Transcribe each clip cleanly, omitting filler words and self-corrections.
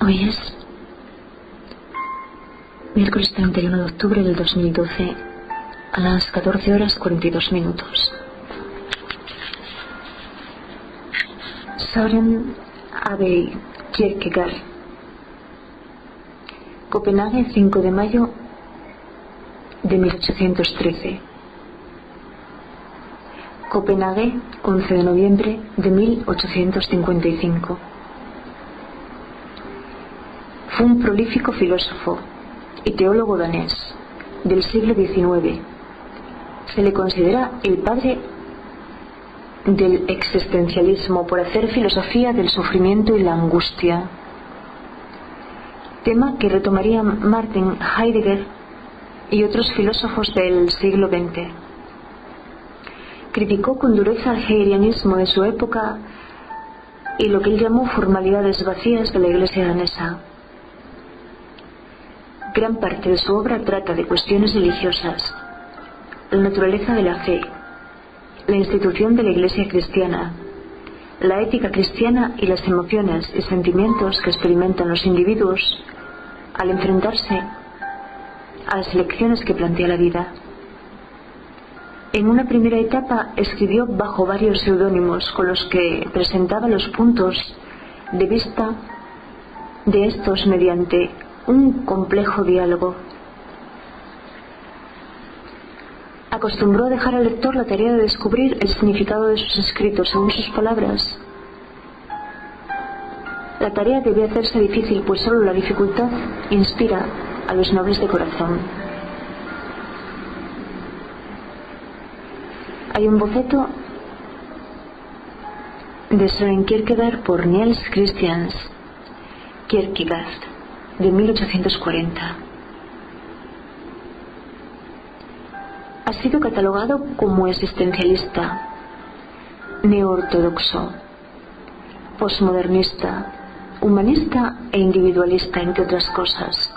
Hoy es miércoles 31 de octubre del 2012 a las 14 horas 42 minutos. Søren Abel Kierkegaard. Copenhague, 5 de mayo de 1813. Copenhague, 11 de noviembre de 1855. Fue un prolífico filósofo y teólogo danés del siglo XIX. Se le considera el padre del existencialismo por hacer filosofía del sufrimiento y la angustia, tema que retomaría Martin Heidegger y otros filósofos del siglo XX. Criticó con dureza el hegelianismo de su época y lo que él llamó formalidades vacías de la Iglesia danesa. Gran parte de su obra trata de cuestiones religiosas, la naturaleza de la fe, la institución de la Iglesia cristiana, la ética cristiana y las emociones y sentimientos que experimentan los individuos al enfrentarse a las elecciones que plantea la vida. En una primera etapa escribió bajo varios seudónimos con los que presentaba los puntos de vista de estos mediante un complejo diálogo. Acostumbró a dejar al lector la tarea de descubrir el significado de sus escritos según sus palabras. La tarea debe hacerse difícil, pues solo la dificultad inspira a los nobles de corazón. Hay un boceto de Søren Kierkegaard por Niels Christian Kierkegaard de 1840. Ha sido catalogado como existencialista, neoortodoxo, posmodernista, humanista e individualista, entre otras cosas,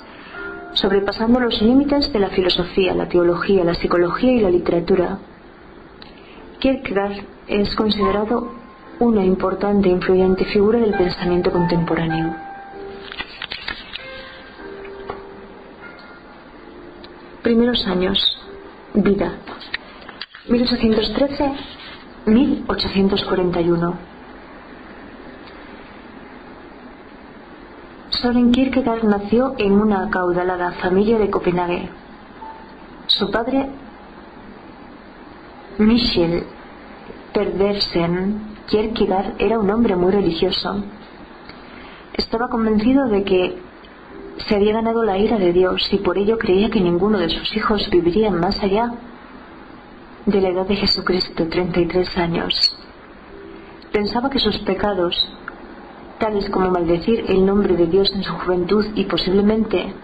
sobrepasando los límites de la filosofía, la teología, la psicología y la literatura. Kierkegaard es considerado una importante e influyente figura del pensamiento contemporáneo. Primeros años. Vida. 1813-1841. Søren Kierkegaard nació en una acaudalada familia de Copenhague. Su padre, Michel Pedersen Kierkegaard, era un hombre muy religioso. Estaba convencido de que se había ganado la ira de Dios y por ello creía que ninguno de sus hijos viviría más allá de la edad de Jesucristo, 33 años. Pensaba que sus pecados, tales como maldecir el nombre de Dios en su juventud y posiblemente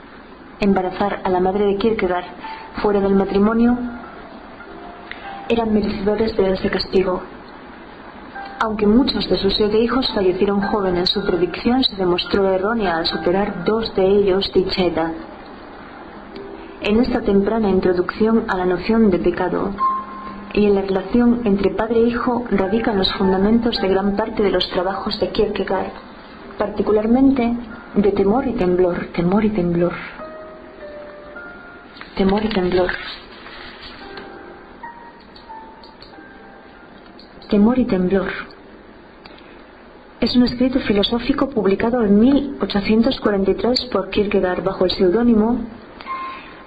embarazar a la madre de Kierkegaard fuera del matrimonio, eran merecedores de ese castigo. Aunque muchos de sus 7 hijos fallecieron jóvenes, su predicción se demostró errónea al superar 2 de ellos dicha edad. En esta temprana introducción a la noción de pecado y en la relación entre padre e hijo radican los fundamentos de gran parte de los trabajos de Kierkegaard, particularmente de temor y temblor, temor y temblor, temor y temblor. Temor y temblor. Es un escrito filosófico publicado en 1843 por Kierkegaard bajo el seudónimo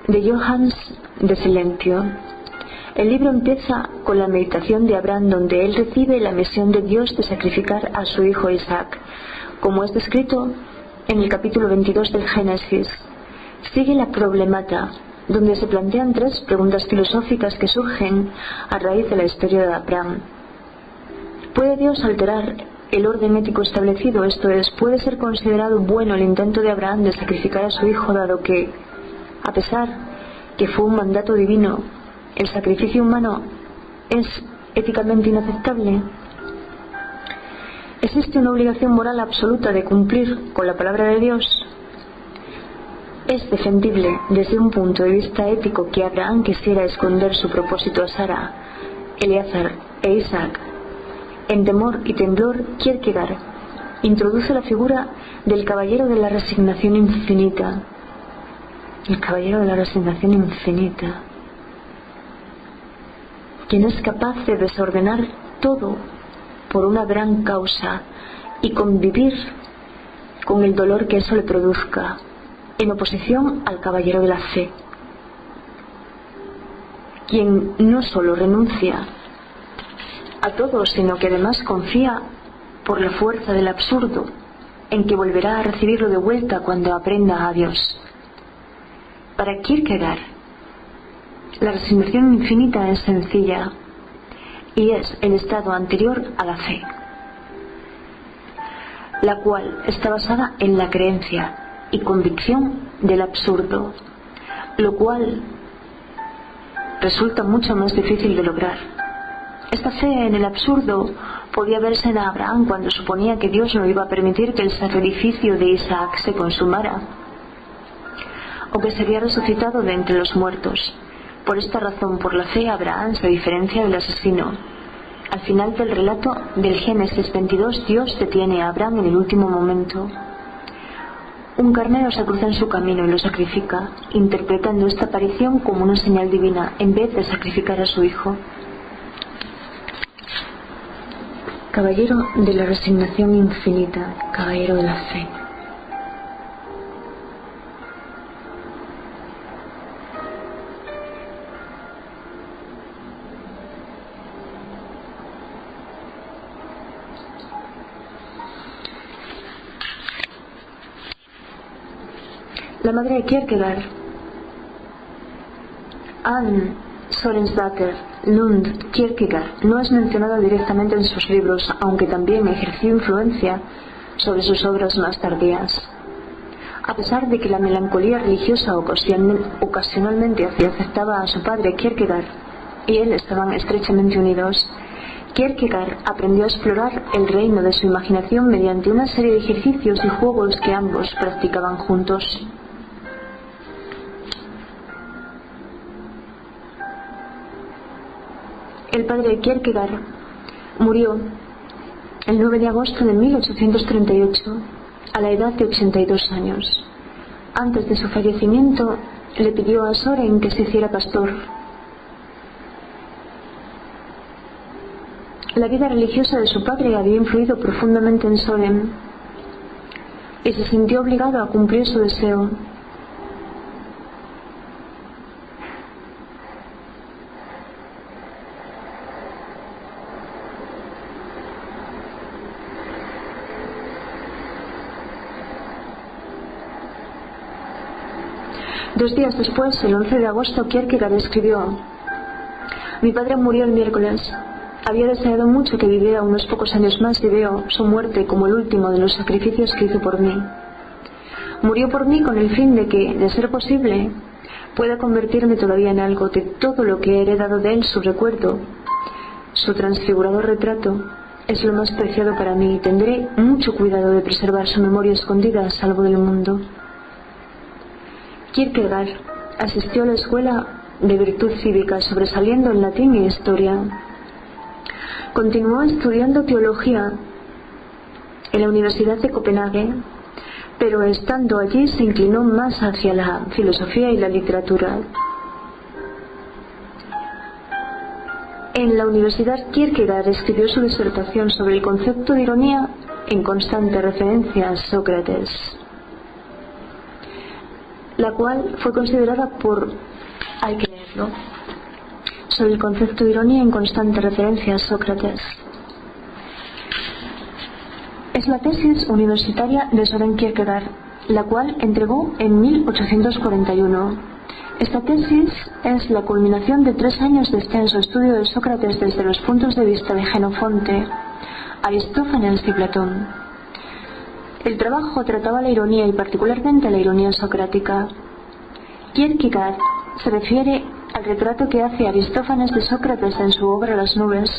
de Johannes de Silentio. El libro empieza con la meditación de Abraham, donde él recibe la misión de Dios de sacrificar a su hijo Isaac, como es descrito en el capítulo 22 del Génesis. Sigue la problemata, donde se plantean 3 preguntas filosóficas que surgen a raíz de la historia de Abraham. ¿Puede Dios alterar el orden ético establecido? Esto es, ¿puede ser considerado bueno el intento de Abraham de sacrificar a su hijo, dado que, a pesar que fue un mandato divino, el sacrificio humano es éticamente inaceptable? ¿Existe una obligación moral absoluta de cumplir con la palabra de Dios? Es defendible desde un punto de vista ético que Abraham quisiera esconder su propósito a Sara, Eleazar e Isaac. En Temor y temblor, Kierkegaard introduce la figura del caballero de la resignación infinita. El caballero de la resignación infinita, quien es capaz de desordenar todo por una gran causa y convivir con el dolor que eso le produzca, en oposición al caballero de la fe, quien no solo renuncia a todo, sino que además confía por la fuerza del absurdo en que volverá a recibirlo de vuelta cuando aprenda a Dios. Para Kierkegaard, la resignación infinita es sencilla y es el estado anterior a la fe, la cual está basada en la creencia y convicción del absurdo, lo cual resulta mucho más difícil de lograr. Esta fe en el absurdo podía verse en Abraham cuando suponía que Dios no iba a permitir que el sacrificio de Isaac se consumara, o que sería resucitado de entre los muertos. Por esta razón, por la fe, Abraham se diferencia del asesino. Al final del relato del Génesis 22, Dios detiene a Abraham en el último momento. Un carnero se cruza en su camino y lo sacrifica, interpretando esta aparición como una señal divina, en vez de sacrificar a su hijo. Caballero de la resignación infinita, caballero de la fe. La madre de Kierkegaard, Anne Sorensdatter Lund Kierkegaard, no es mencionada directamente en sus libros, aunque también ejerció influencia sobre sus obras más tardías. A pesar de que la melancolía religiosa ocasionalmente afectaba a su padre Kierkegaard y él estaban estrechamente unidos, Kierkegaard aprendió a explorar el reino de su imaginación mediante una serie de ejercicios y juegos que ambos practicaban juntos. El padre de Kierkegaard murió el 9 de agosto de 1838 a la edad de 82 años. Antes de su fallecimiento le pidió a Soren que se hiciera pastor. La vida religiosa de su padre había influido profundamente en Soren y se sintió obligado a cumplir su deseo. Dos días después, el 11 de agosto, Kierkegaard escribió: mi padre murió el miércoles. Había deseado mucho que viviera unos pocos años más y veo su muerte como el último de los sacrificios que hizo por mí. Murió por mí con el fin de que, de ser posible, pueda convertirme todavía en algo de todo lo que he heredado de él. Su recuerdo, su transfigurado retrato, es lo más preciado para mí y tendré mucho cuidado de preservar su memoria escondida a salvo del mundo. Kierkegaard asistió a la escuela de virtud cívica, sobresaliendo en latín y historia. Continuó estudiando teología en la Universidad de Copenhague, pero estando allí se inclinó más hacia la filosofía y la literatura. En la universidad, Kierkegaard escribió su disertación sobre el concepto de ironía en constante referencia a Sócrates, la cual fue considerada hay que leerlo, sobre el concepto de ironía en constante referencia a Sócrates. Es la tesis universitaria de Søren Kierkegaard, la cual entregó en 1841. Esta tesis es la culminación de 3 años de extenso estudio de Sócrates desde los puntos de vista de Jenofonte, Aristófanes y Platón. El trabajo trataba la ironía y particularmente la ironía socrática. Kierkegaard se refiere al retrato que hace Aristófanes de Sócrates en su obra Las nubes.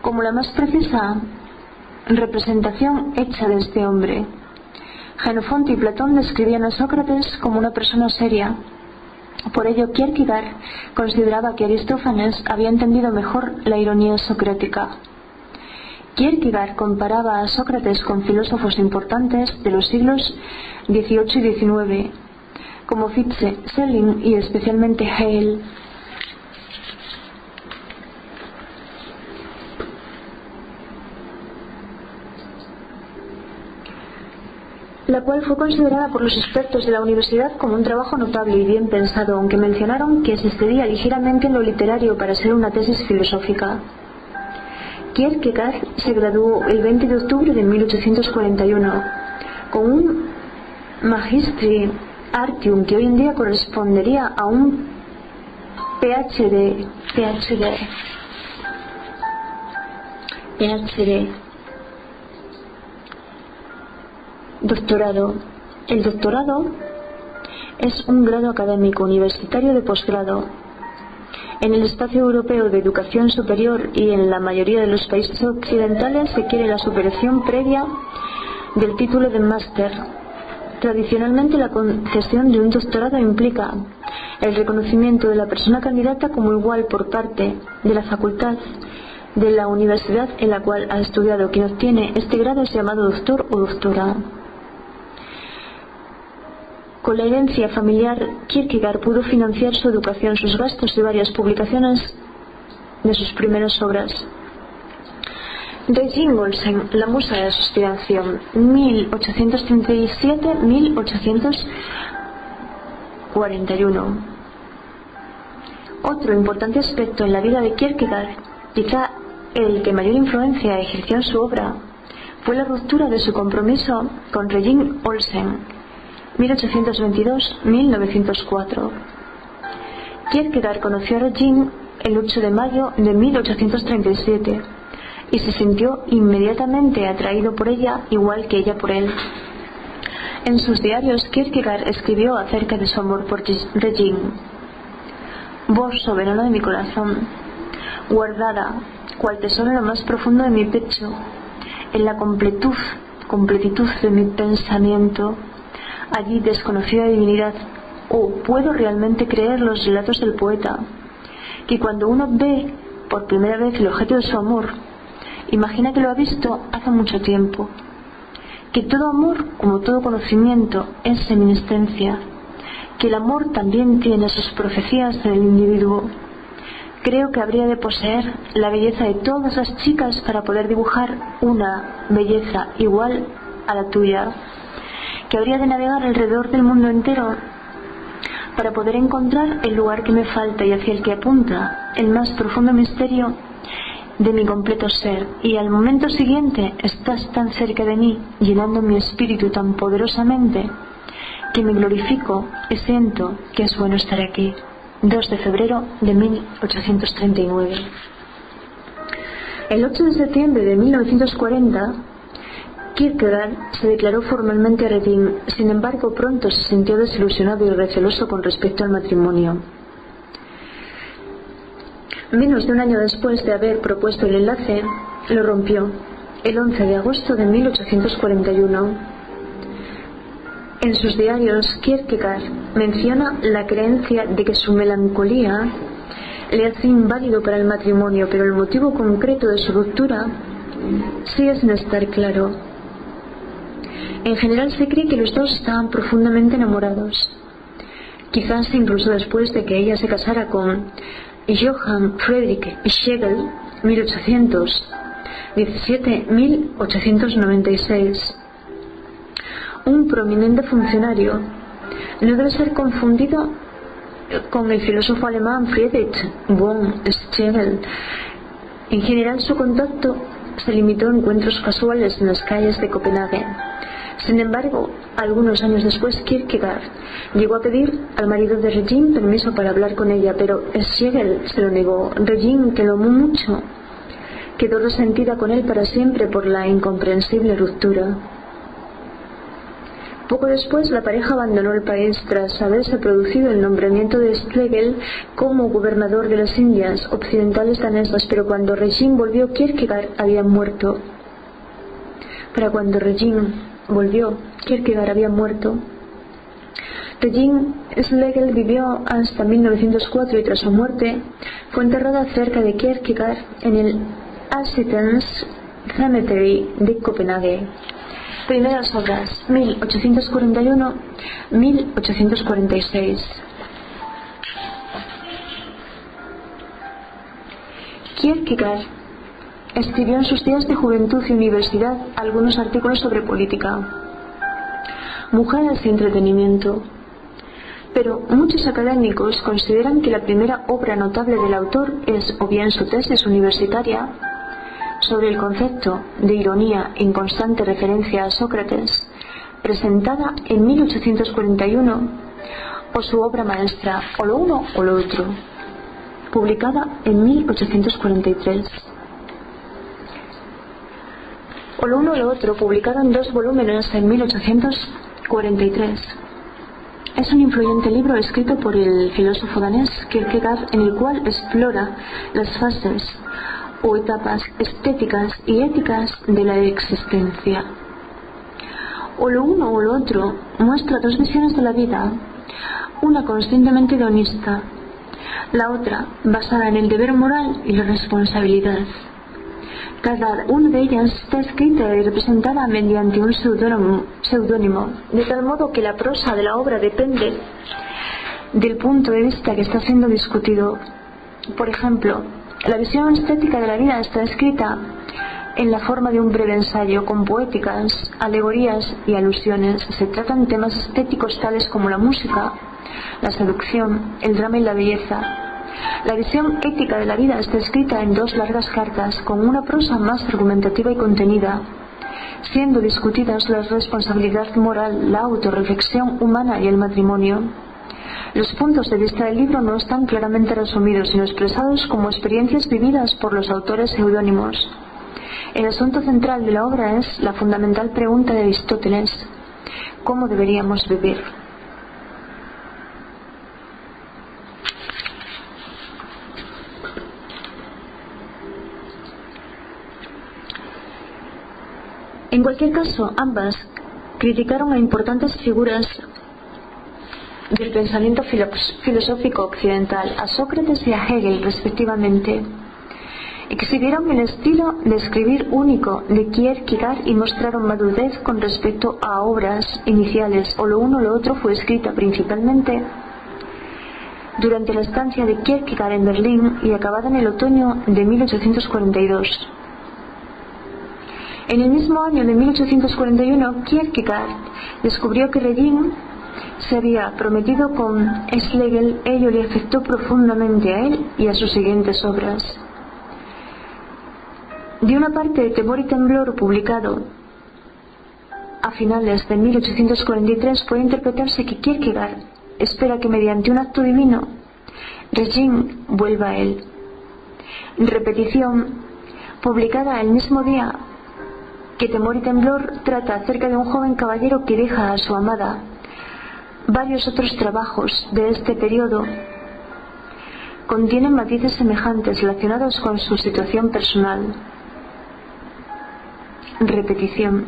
Como la más precisa representación hecha de este hombre. Jenofonte y Platón describían a Sócrates como una persona seria. Por ello, Kierkegaard consideraba que Aristófanes había entendido mejor la ironía socrática. Kierkegaard comparaba a Sócrates con filósofos importantes de los siglos XVIII y XIX, como Fichte, Schelling y especialmente Hegel. La cual fue considerada por los expertos de la universidad como un trabajo notable y bien pensado, aunque mencionaron que se excedía ligeramente en lo literario para ser una tesis filosófica. Kierkegaard se graduó el 20 de octubre de 1841 con un Magistri Artium que hoy en día correspondería a un PhD. Doctorado. El doctorado es un grado académico universitario de posgrado. En el espacio europeo de educación superior y en la mayoría de los países occidentales se quiere la superación previa del título de máster. Tradicionalmente la concesión de un doctorado implica el reconocimiento de la persona candidata como igual por parte de la facultad de la universidad en la cual ha estudiado. Quien obtiene este grado es llamado doctor o doctora. Con la herencia familiar, Kierkegaard pudo financiar su educación, sus gastos y varias publicaciones de sus primeras obras. Regine Olsen, la musa de la suicidación, 1837-1841. Otro importante aspecto en la vida de Kierkegaard, quizá el que mayor influencia ejerció en su obra, fue la ruptura de su compromiso con Regine Olsen, 1822-1904. Kierkegaard conoció a Regine el 8 de mayo de 1837 y se sintió inmediatamente atraído por ella, igual que ella por él. En sus diarios, Kierkegaard escribió acerca de su amor por Regine: «Vos, soberano de mi corazón, guardada, cual tesoro en lo más profundo de mi pecho, en la completitud de mi pensamiento, allí desconocida divinidad, puedo realmente creer los relatos del poeta, que cuando uno ve por primera vez el objeto de su amor, imagina que lo ha visto hace mucho tiempo, que todo amor, como todo conocimiento, es eminiscencia, que el amor también tiene sus profecías en el individuo. Creo que habría de poseer la belleza de todas las chicas para poder dibujar una belleza igual a la tuya, que habría de navegar alrededor del mundo entero para poder encontrar el lugar que me falta y hacia el que apunta el más profundo misterio de mi completo ser, y al momento siguiente estás tan cerca de mí, llenando mi espíritu tan poderosamente, que me glorifico y siento que es bueno estar aquí». 2 de febrero de 1839. El 8 de septiembre de 1940, Kierkegaard se declaró formalmente a Regine. Sin embargo, pronto se sintió desilusionado y receloso con respecto al matrimonio. Menos de un año después de haber propuesto el enlace, lo rompió, el 11 de agosto de 1841. En sus diarios, Kierkegaard menciona la creencia de que su melancolía le hace inválido para el matrimonio, pero el motivo concreto de su ruptura sigue sin estar claro. En general se cree que los dos estaban profundamente enamorados, quizás incluso después de que ella se casara con Johann Friedrich Schlegel, 1817-1896. Un prominente funcionario. No debe ser confundido con el filósofo alemán Friedrich von Schlegel. En general su contacto se limitó a encuentros casuales en las calles de Copenhague. Sin embargo, algunos años después, Kierkegaard llegó a pedir al marido de Regine permiso para hablar con ella, pero Schlegel se lo negó. Regine, que lo amó mucho, quedó resentida con él para siempre por la incomprensible ruptura. Poco después, la pareja abandonó el país tras haberse producido el nombramiento de Schlegel como gobernador de las Indias occidentales danesas, pero cuando Regine volvió, Kierkegaard había muerto. Para cuando Regine volvió. Kierkegaard había muerto. Regine Schlegel vivió hasta 1904 y tras su muerte fue enterrada cerca de Kierkegaard en el Assistens Cemetery de Copenhague. Primeras obras 1841-1846. Kierkegaard escribió en sus días de juventud y universidad algunos artículos sobre política, mujeres y entretenimiento, pero muchos académicos consideran que la primera obra notable del autor es o bien su tesis universitaria sobre el concepto de ironía en constante referencia a Sócrates, presentada en 1841, o su obra maestra, o lo uno o lo otro, publicada en 1843. O lo uno o lo otro, publicado en 2 volúmenes en 1843. Es un influyente libro escrito por el filósofo danés Kierkegaard, en el cual explora las fases o etapas estéticas y éticas de la existencia. O lo uno o lo otro muestra 2 visiones de la vida, una conscientemente hedonista, la otra basada en el deber moral y la responsabilidad. Cada una de ellas está escrita y representada mediante un seudónimo, de tal modo que la prosa de la obra depende del punto de vista que está siendo discutido. Por ejemplo, la visión estética de la vida está escrita en la forma de un breve ensayo con poéticas, alegorías y alusiones. Se tratan temas estéticos tales como la música, la seducción, el drama y la belleza. La visión ética de la vida está escrita en 2 largas cartas con una prosa más argumentativa y contenida, siendo discutidas la responsabilidad moral, la autorreflexión humana y el matrimonio. Los puntos de vista del libro no están claramente resumidos, sino expresados como experiencias vividas por los autores seudónimos. El asunto central de la obra es la fundamental pregunta de Aristóteles: ¿cómo deberíamos vivir? En cualquier caso, ambas criticaron a importantes figuras del pensamiento filosófico occidental, a Sócrates y a Hegel respectivamente. Exhibieron el estilo de escribir único de Kierkegaard y mostraron madurez con respecto a obras iniciales. O lo uno o lo otro fue escrita principalmente durante la estancia de Kierkegaard en Berlín y acabada en el otoño de 1842. En el mismo año de 1841, Kierkegaard descubrió que Regine se había prometido con Schlegel. Ello le afectó profundamente a él y a sus siguientes obras. De una parte de Temor y Temblor, publicado a finales de 1843, puede interpretarse que Kierkegaard espera que mediante un acto divino Regine vuelva a él. Repetición, publicada el mismo día que Temor y Temblor, trata acerca de un joven caballero que deja a su amada. Varios otros trabajos de este periodo contienen matices semejantes relacionados con su situación personal. Repetición.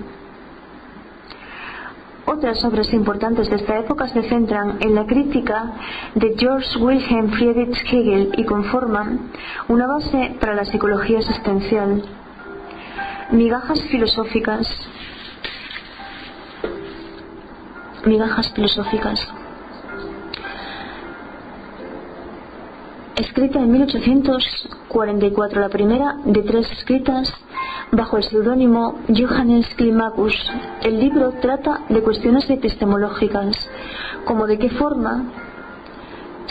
Otras obras importantes de esta época se centran en la crítica de Georg Wilhelm Friedrich Hegel y conforman una base para la psicología existencial. Migajas filosóficas. Escrita en 1844, la primera de 3 escritas bajo el seudónimo Johannes Climacus. El libro trata de cuestiones epistemológicas, como de qué forma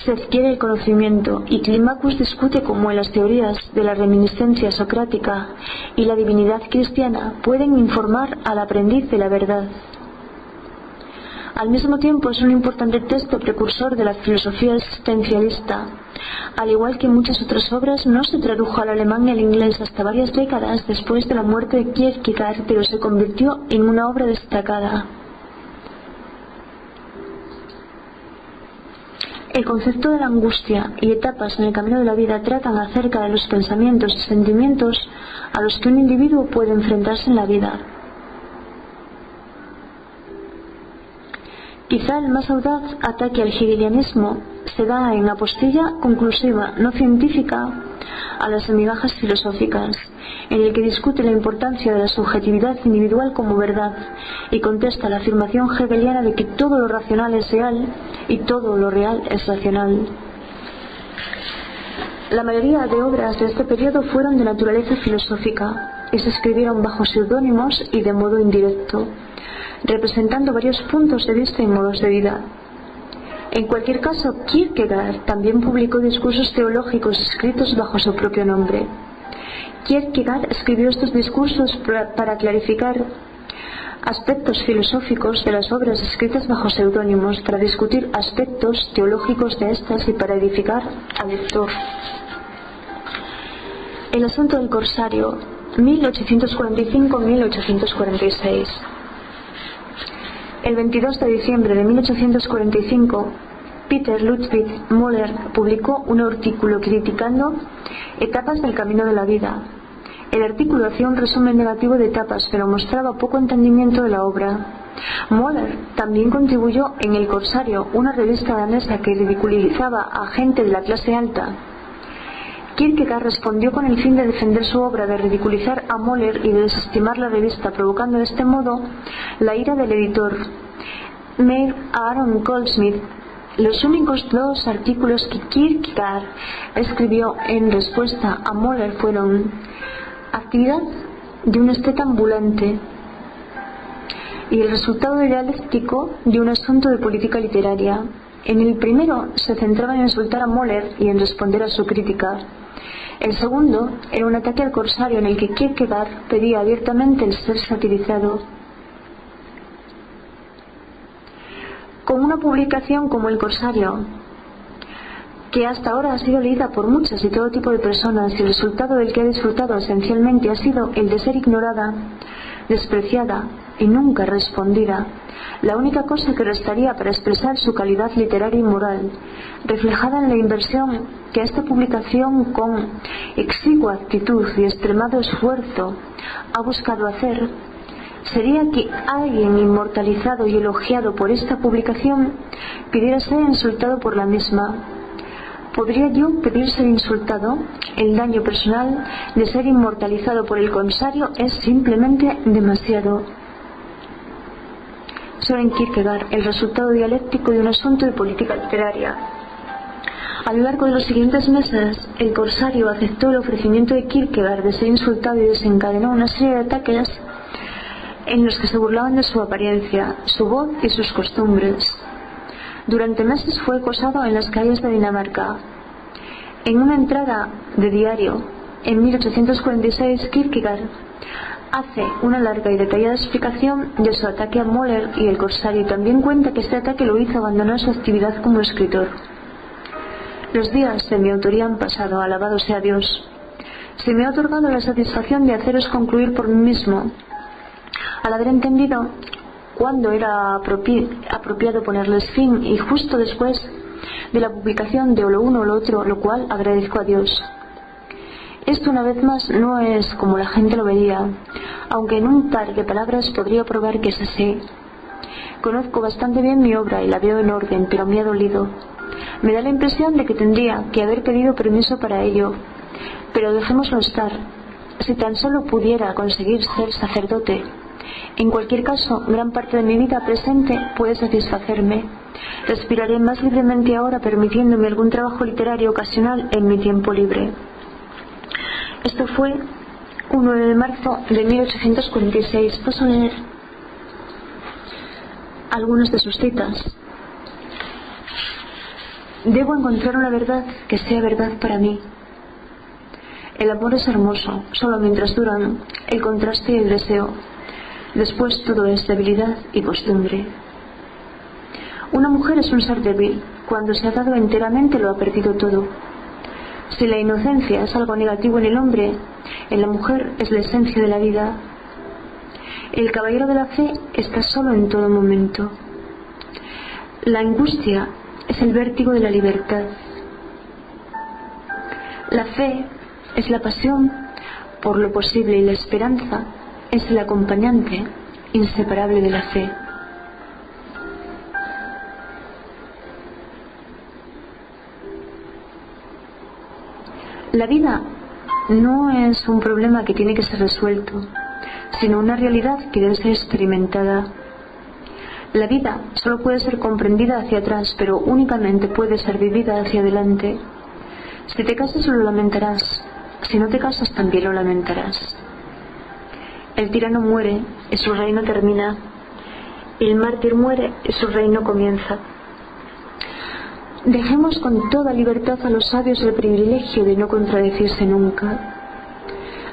se adquiere el conocimiento, y Climacus discute cómo las teorías de la reminiscencia socrática y la divinidad cristiana pueden informar al aprendiz de la verdad. Al mismo tiempo es un importante texto precursor de la filosofía existencialista. Al igual que muchas otras obras, no se tradujo al alemán y al inglés hasta varias décadas después de la muerte de Kierkegaard, pero se convirtió en una obra destacada. El concepto de la angustia y etapas en el camino de la vida tratan acerca de los pensamientos y sentimientos a los que un individuo puede enfrentarse en la vida. Quizá el más audaz ataque al hegelianismo se da en apostilla conclusiva, no científica, a las migajas filosóficas, en el que discute la importancia de la subjetividad individual como verdad y contesta la afirmación hegeliana de que todo lo racional es real y todo lo real es racional. La mayoría de obras de este periodo fueron de naturaleza filosófica y se escribieron bajo seudónimos y de modo indirecto, representando varios puntos de vista y modos de vida. En cualquier caso, Kierkegaard también publicó discursos teológicos escritos bajo su propio nombre. Kierkegaard escribió estos discursos para clarificar aspectos filosóficos de las obras escritas bajo seudónimos, para discutir aspectos teológicos de estas y para edificar al lector. El asunto del corsario, 1845-1846. El 22 de diciembre de 1845, Peter Ludwig Müller publicó un artículo criticando etapas del camino de la vida. El artículo hacía un resumen negativo de etapas, pero mostraba poco entendimiento de la obra. Müller también contribuyó en El Corsario, una revista danesa que ridiculizaba a gente de la clase alta. Kierkegaard respondió con el fin de defender su obra, de ridiculizar a Müller y de desestimar la revista, provocando de este modo la ira del editor, Meir Aaron Goldsmith. Los únicos dos artículos que Kierkegaard escribió en respuesta a Müller fueron Actividad de un esteta ambulante y El resultado dialéctico de un asunto de política literaria. En el primero se centraba en insultar a Müller y en responder a su crítica. El segundo era un ataque al corsario en el que Kierkegaard pedía abiertamente el ser satirizado. Con una publicación como El Corsario, que hasta ahora ha sido leída por muchas y todo tipo de personas, y el resultado del que ha disfrutado esencialmente ha sido el de ser ignorada, despreciada y nunca respondida, la única cosa que restaría para expresar su calidad literaria y moral, reflejada en la inversión que esta publicación con exigua actitud y extremado esfuerzo ha buscado hacer, sería que alguien inmortalizado y elogiado por esta publicación pidiera ser insultado por la misma. ¿Podría yo pedir ser insultado? El daño personal de ser inmortalizado por el corsario es simplemente demasiado. Søren Kierkegaard, El resultado dialéctico de un asunto de política literaria. A lo largo de los siguientes meses, el corsario aceptó el ofrecimiento de Kierkegaard de ser insultado y desencadenó una serie de ataques en los que se burlaban de su apariencia, su voz y sus costumbres. Durante meses fue acosado en las calles de Dinamarca. En una entrada de diario, en 1846, Kierkegaard hace una larga y detallada explicación de su ataque a Müller y el corsario, y también cuenta que este ataque lo hizo abandonar su actividad como escritor. Los días de mi autoría han pasado, alabado sea Dios. Se me ha otorgado la satisfacción de haceros concluir por mí mismo, al haber entendido cuándo era apropiado ponerles fin, y justo después de la publicación de o lo uno o lo otro, lo cual agradezco a Dios. Esto, una vez más, no es como la gente lo vería, aunque en un par de palabras podría probar que es así. Conozco bastante bien mi obra y la veo en orden, pero me ha dolido. Me da la impresión de que tendría que haber pedido permiso para ello, pero dejémoslo estar. Si tan solo pudiera conseguir ser sacerdote. En cualquier caso, gran parte de mi vida presente puede satisfacerme. Respiraré más libremente ahora, permitiéndome algún trabajo literario ocasional en mi tiempo libre. Esto fue un 9 de marzo de 1846. Paso a leer algunas de sus citas. Debo encontrar una verdad que sea verdad para mí. El amor es hermoso, solo mientras duran el contraste y el deseo. Después todo es debilidad y costumbre. Una mujer es un ser débil. Cuando se ha dado enteramente lo ha perdido todo. Si la inocencia es algo negativo en el hombre, en la mujer es la esencia de la vida. El caballero de la fe está solo en todo momento. La angustia es el vértigo de la libertad. La fe es la pasión por lo posible y la esperanza es el acompañante inseparable de la fe. La vida no es un problema que tiene que ser resuelto, sino una realidad que debe ser experimentada. La vida solo puede ser comprendida hacia atrás, pero únicamente puede ser vivida hacia adelante. Si te casas lo lamentarás, si no te casas también lo lamentarás. El tirano muere y su reino termina. El mártir muere y su reino comienza. Dejemos con toda libertad a los sabios el privilegio de no contradecirse nunca.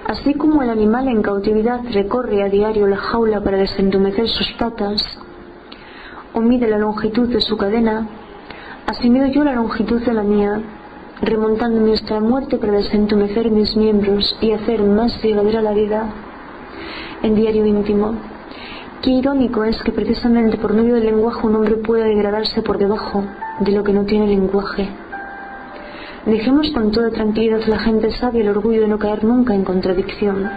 Así como el animal en cautividad recorre a diario la jaula para desentumecer sus patas, o mide la longitud de su cadena, así mido yo la longitud de la mía, remontándome hasta la muerte para desentumecer mis miembros y hacer más llevadera la vida. En diario íntimo. Qué irónico es que precisamente por medio del lenguaje un hombre pueda degradarse por debajo de lo que no tiene lenguaje. Dejemos con toda tranquilidad a la gente sabia el orgullo de no caer nunca en contradicción.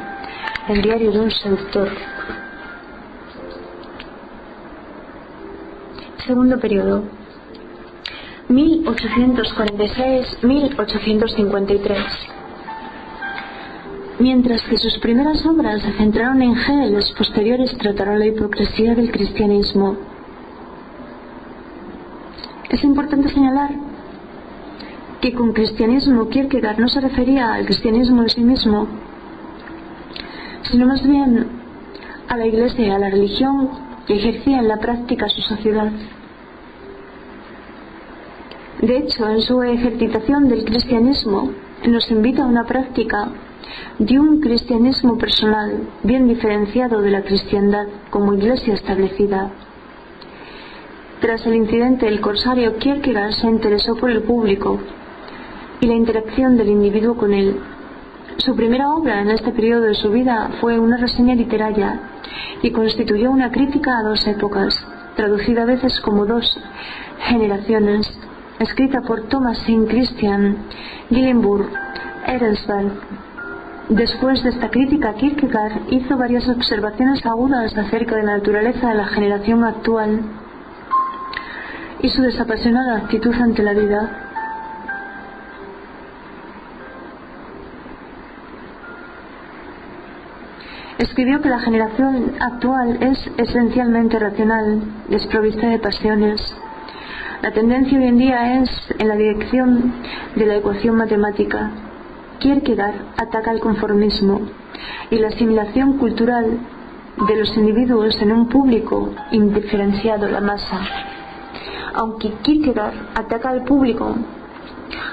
El diario de un seductor. Segundo periodo. 1846-1853. Mientras que sus primeras obras se centraron en Hegel, los posteriores trataron la hipocresía del cristianismo. Es importante señalar que con cristianismo Kierkegaard no se refería al cristianismo en sí mismo, sino más bien a la Iglesia y a la religión que ejercía en la práctica su sociedad. De hecho, en su ejercitación del cristianismo nos invita a una práctica de un cristianismo personal bien diferenciado de la cristiandad como iglesia establecida. Tras el incidente del corsario, Kierkegaard se interesó por el público y la interacción del individuo con él. Su primera obra en este periodo de su vida fue una reseña literaria y constituyó una crítica a dos épocas, traducida a veces como dos generaciones, escrita por Thomas Saint Christian, Gyllenburg, Ehrensvärd. Después de esta crítica, Kierkegaard hizo varias observaciones agudas acerca de la naturaleza de la generación actual y su desapasionada actitud ante la vida. Escribió que la generación actual es esencialmente racional, desprovista de pasiones. La tendencia hoy en día es en la dirección de la ecuación matemática. Kierkegaard ataca el conformismo y la asimilación cultural de los individuos en un público indiferenciado, la masa. Aunque Kierkegaard ataca al público,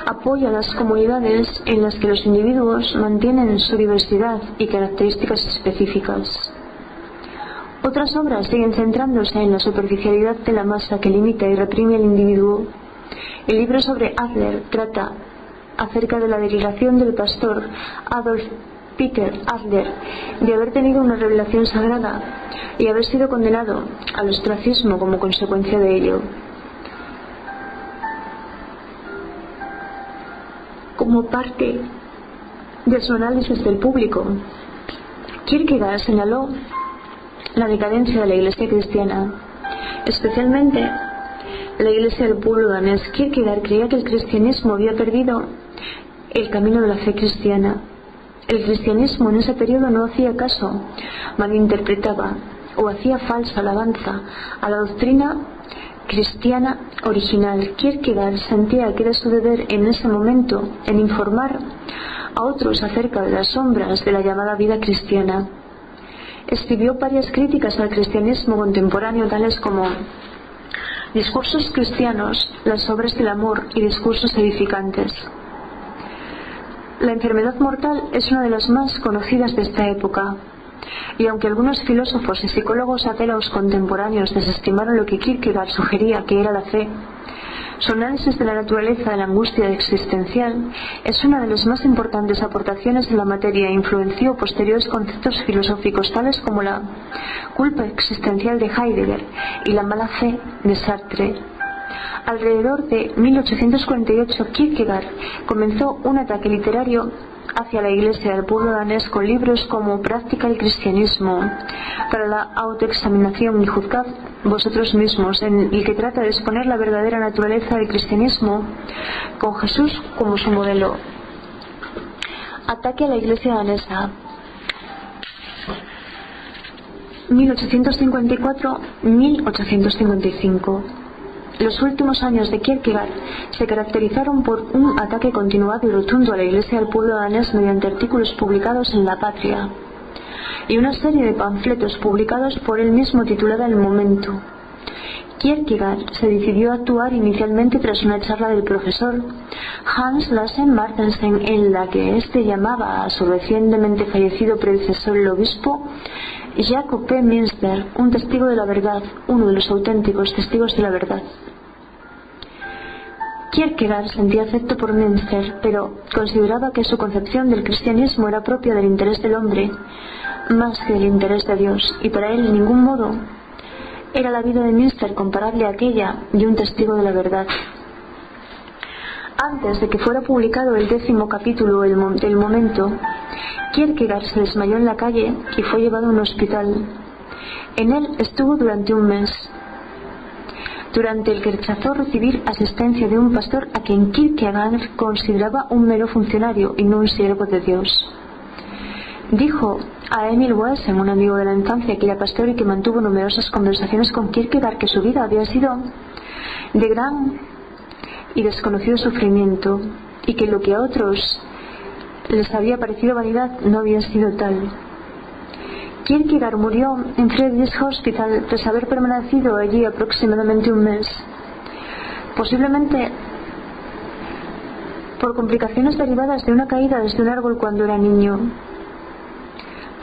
apoya las comunidades en las que los individuos mantienen su diversidad y características específicas. Otras obras siguen centrándose en la superficialidad de la masa que limita y reprime al individuo. El libro sobre Adler trata acerca de la declaración del pastor Adolf Peter Adler de haber tenido una revelación sagrada y haber sido condenado al ostracismo como consecuencia de ello. Como parte de su análisis del público, Kierkegaard señaló la decadencia de la Iglesia cristiana, especialmente la Iglesia del pueblo danés. Kierkegaard creía que el cristianismo había perdido el camino de la fe cristiana. El cristianismo en ese periodo no hacía caso, malinterpretaba o hacía falsa alabanza a la doctrina cristiana original. Kierkegaard sentía que era su deber en ese momento en informar a otros acerca de las sombras de la llamada vida cristiana. Escribió varias críticas al cristianismo contemporáneo, tales como Discursos cristianos, las obras del amor y discursos edificantes. La enfermedad mortal es una de las más conocidas de esta época, y aunque algunos filósofos y psicólogos ateos contemporáneos desestimaron lo que Kierkegaard sugería que era la fe, su análisis de la naturaleza de la angustia existencial es una de las más importantes aportaciones en la materia e influenció posteriores conceptos filosóficos tales como la culpa existencial de Heidegger y la mala fe de Sartre. Alrededor de 1848, Kierkegaard comenzó un ataque literario hacia la Iglesia del pueblo danés con libros como Práctica del cristianismo, para la autoexaminación y juzgad vosotros mismos, en el que trata de exponer la verdadera naturaleza del cristianismo con Jesús como su modelo. Ataque a la iglesia danesa. 1854-1855. Los últimos años de Kierkegaard se caracterizaron por un ataque continuado y rotundo a la iglesia del pueblo danés mediante artículos publicados en La Patria y una serie de panfletos publicados por él mismo titulada El Momento. Kierkegaard se decidió a actuar inicialmente tras una charla del profesor Hans Lassen Martensen en la que éste llamaba a su recientemente fallecido predecesor el obispo Jacob P. Münster, un testigo de la verdad, uno de los auténticos testigos de la verdad. Kierkegaard sentía afecto por Münster, pero consideraba que su concepción del cristianismo era propia del interés del hombre, más que del interés de Dios, y para él, en ningún modo, era la vida de Münster comparable a aquella de un testigo de la verdad. Antes de que fuera publicado el 10º capítulo del Momento, Kierkegaard se desmayó en la calle y fue llevado a un hospital. En él estuvo durante un mes, durante el que rechazó recibir asistencia de un pastor a quien Kierkegaard consideraba un mero funcionario y no un siervo de Dios. Dijo a Emil Wesen, un amigo de la infancia que era pastor y que mantuvo numerosas conversaciones con Kierkegaard, que su vida había sido de gran y desconocido sufrimiento y que lo que a otros les había parecido vanidad no había sido tal. Kierkegaard murió en Friedrichs Hospital tras haber permanecido allí aproximadamente un mes, posiblemente por complicaciones derivadas de una caída desde un árbol cuando era niño.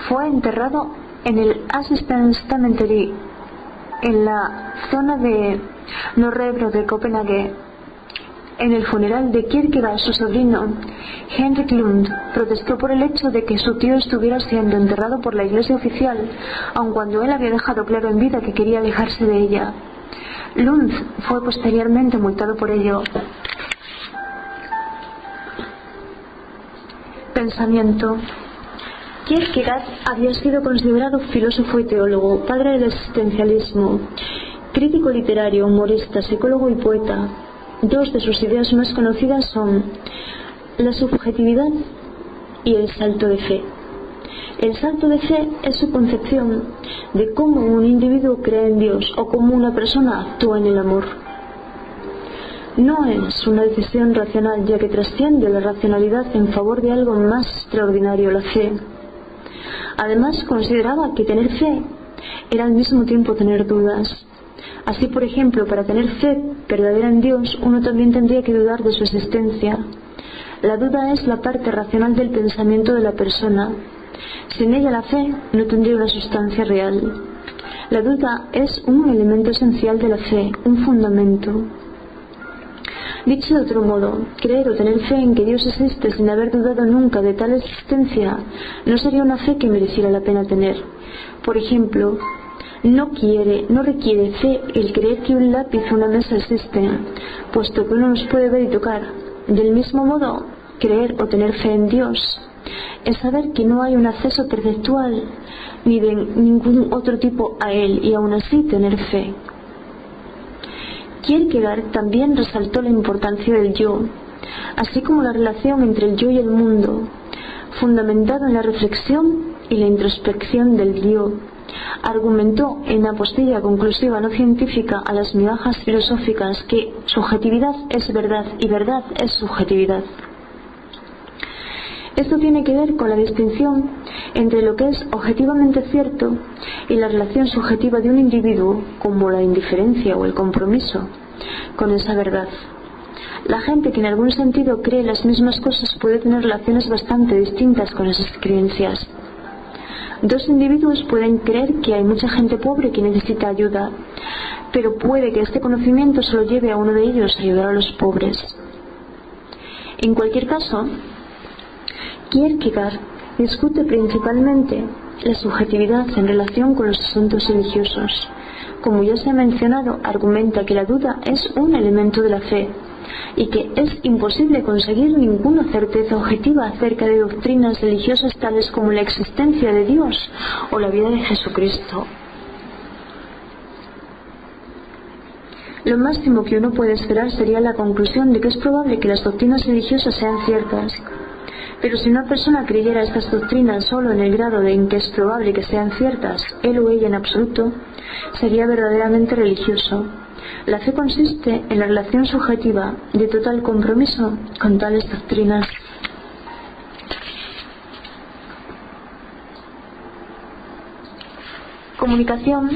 Fue enterrado en el Assistens Cemetery en la zona de Norrebro de Copenhague. En el funeral de Kierkegaard, su sobrino Henrik Lund protestó por el hecho de que su tío estuviera siendo enterrado por la iglesia oficial, aun cuando él había dejado claro en vida que quería alejarse de ella. Lund fue posteriormente multado por ello. Pensamiento. Kierkegaard había sido considerado filósofo y teólogo, padre del existencialismo, crítico literario, humorista, psicólogo y poeta. Dos de sus ideas más conocidas son la subjetividad y el salto de fe. El salto de fe es su concepción de cómo un individuo cree en Dios o cómo una persona actúa en el amor. No es una decisión racional, ya que trasciende la racionalidad en favor de algo más extraordinario, la fe. Además, consideraba que tener fe era al mismo tiempo tener dudas. Así, por ejemplo, para tener fe verdadera en Dios, uno también tendría que dudar de su existencia. La duda es la parte racional del pensamiento de la persona. Sin ella la fe no tendría una sustancia real. La duda es un elemento esencial de la fe, un fundamento. Dicho de otro modo, creer o tener fe en que Dios existe sin haber dudado nunca de tal existencia no sería una fe que mereciera la pena tener. Por ejemplo, no requiere fe el creer que un lápiz o una mesa existen, puesto que uno los puede ver y tocar. Del mismo modo, creer o tener fe en Dios es saber que no hay un acceso perceptual ni de ningún otro tipo a Él, y aún así tener fe. Kierkegaard también resaltó la importancia del yo, así como la relación entre el yo y el mundo, fundamentado en la reflexión y la introspección del yo. Argumentó en la postilla conclusiva no científica a las migajas filosóficas que subjetividad es verdad y verdad es subjetividad. Esto tiene que ver con la distinción entre lo que es objetivamente cierto y la relación subjetiva de un individuo, como la indiferencia o el compromiso, con esa verdad. La gente que en algún sentido cree las mismas cosas puede tener relaciones bastante distintas con esas creencias. Dos individuos pueden creer que hay mucha gente pobre que necesita ayuda, pero puede que este conocimiento solo lleve a uno de ellos a ayudar a los pobres. En cualquier caso, Kierkegaard discute principalmente la subjetividad en relación con los asuntos religiosos. Como ya se ha mencionado, argumenta que la duda es un elemento de la fe y que es imposible conseguir ninguna certeza objetiva acerca de doctrinas religiosas tales como la existencia de Dios o la vida de Jesucristo. Lo máximo que uno puede esperar sería la conclusión de que es probable que las doctrinas religiosas sean ciertas, Pero si una persona creyera estas doctrinas solo en el grado en que es probable que sean ciertas, él o ella en absoluto, sería verdaderamente religioso. La fe consiste en la relación subjetiva de total compromiso con tales doctrinas. Comunicación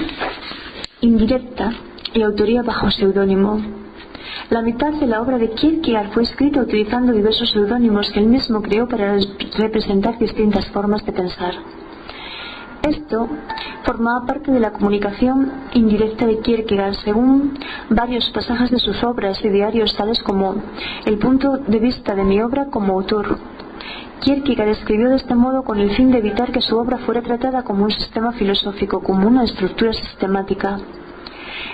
indirecta y autoría bajo seudónimo. La mitad de la obra de Kierkegaard fue escrita utilizando diversos seudónimos que él mismo creó para representar distintas formas de pensar. Esto formaba parte de la comunicación indirecta de Kierkegaard, según varios pasajes de sus obras y diarios, tales como el punto de vista de mi obra como autor. Kierkegaard escribió de este modo con el fin de evitar que su obra fuera tratada como un sistema filosófico, como una estructura sistemática.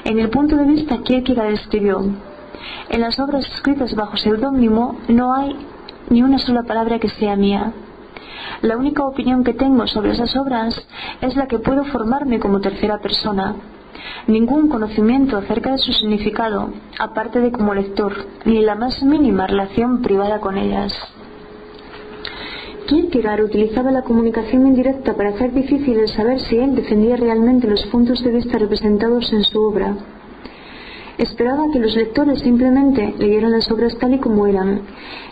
En el punto de vista, Kierkegaard escribió: en las obras escritas bajo seudónimo no hay ni una sola palabra que sea mía. La única opinión que tengo sobre esas obras es la que puedo formarme como tercera persona. Ningún conocimiento acerca de su significado, aparte de como lector, ni la más mínima relación privada con ellas. Kierkegaard utilizaba la comunicación indirecta para hacer difícil el saber si él defendía realmente los puntos de vista representados en su obra. Esperaba que los lectores simplemente leyeran las obras tal y como eran,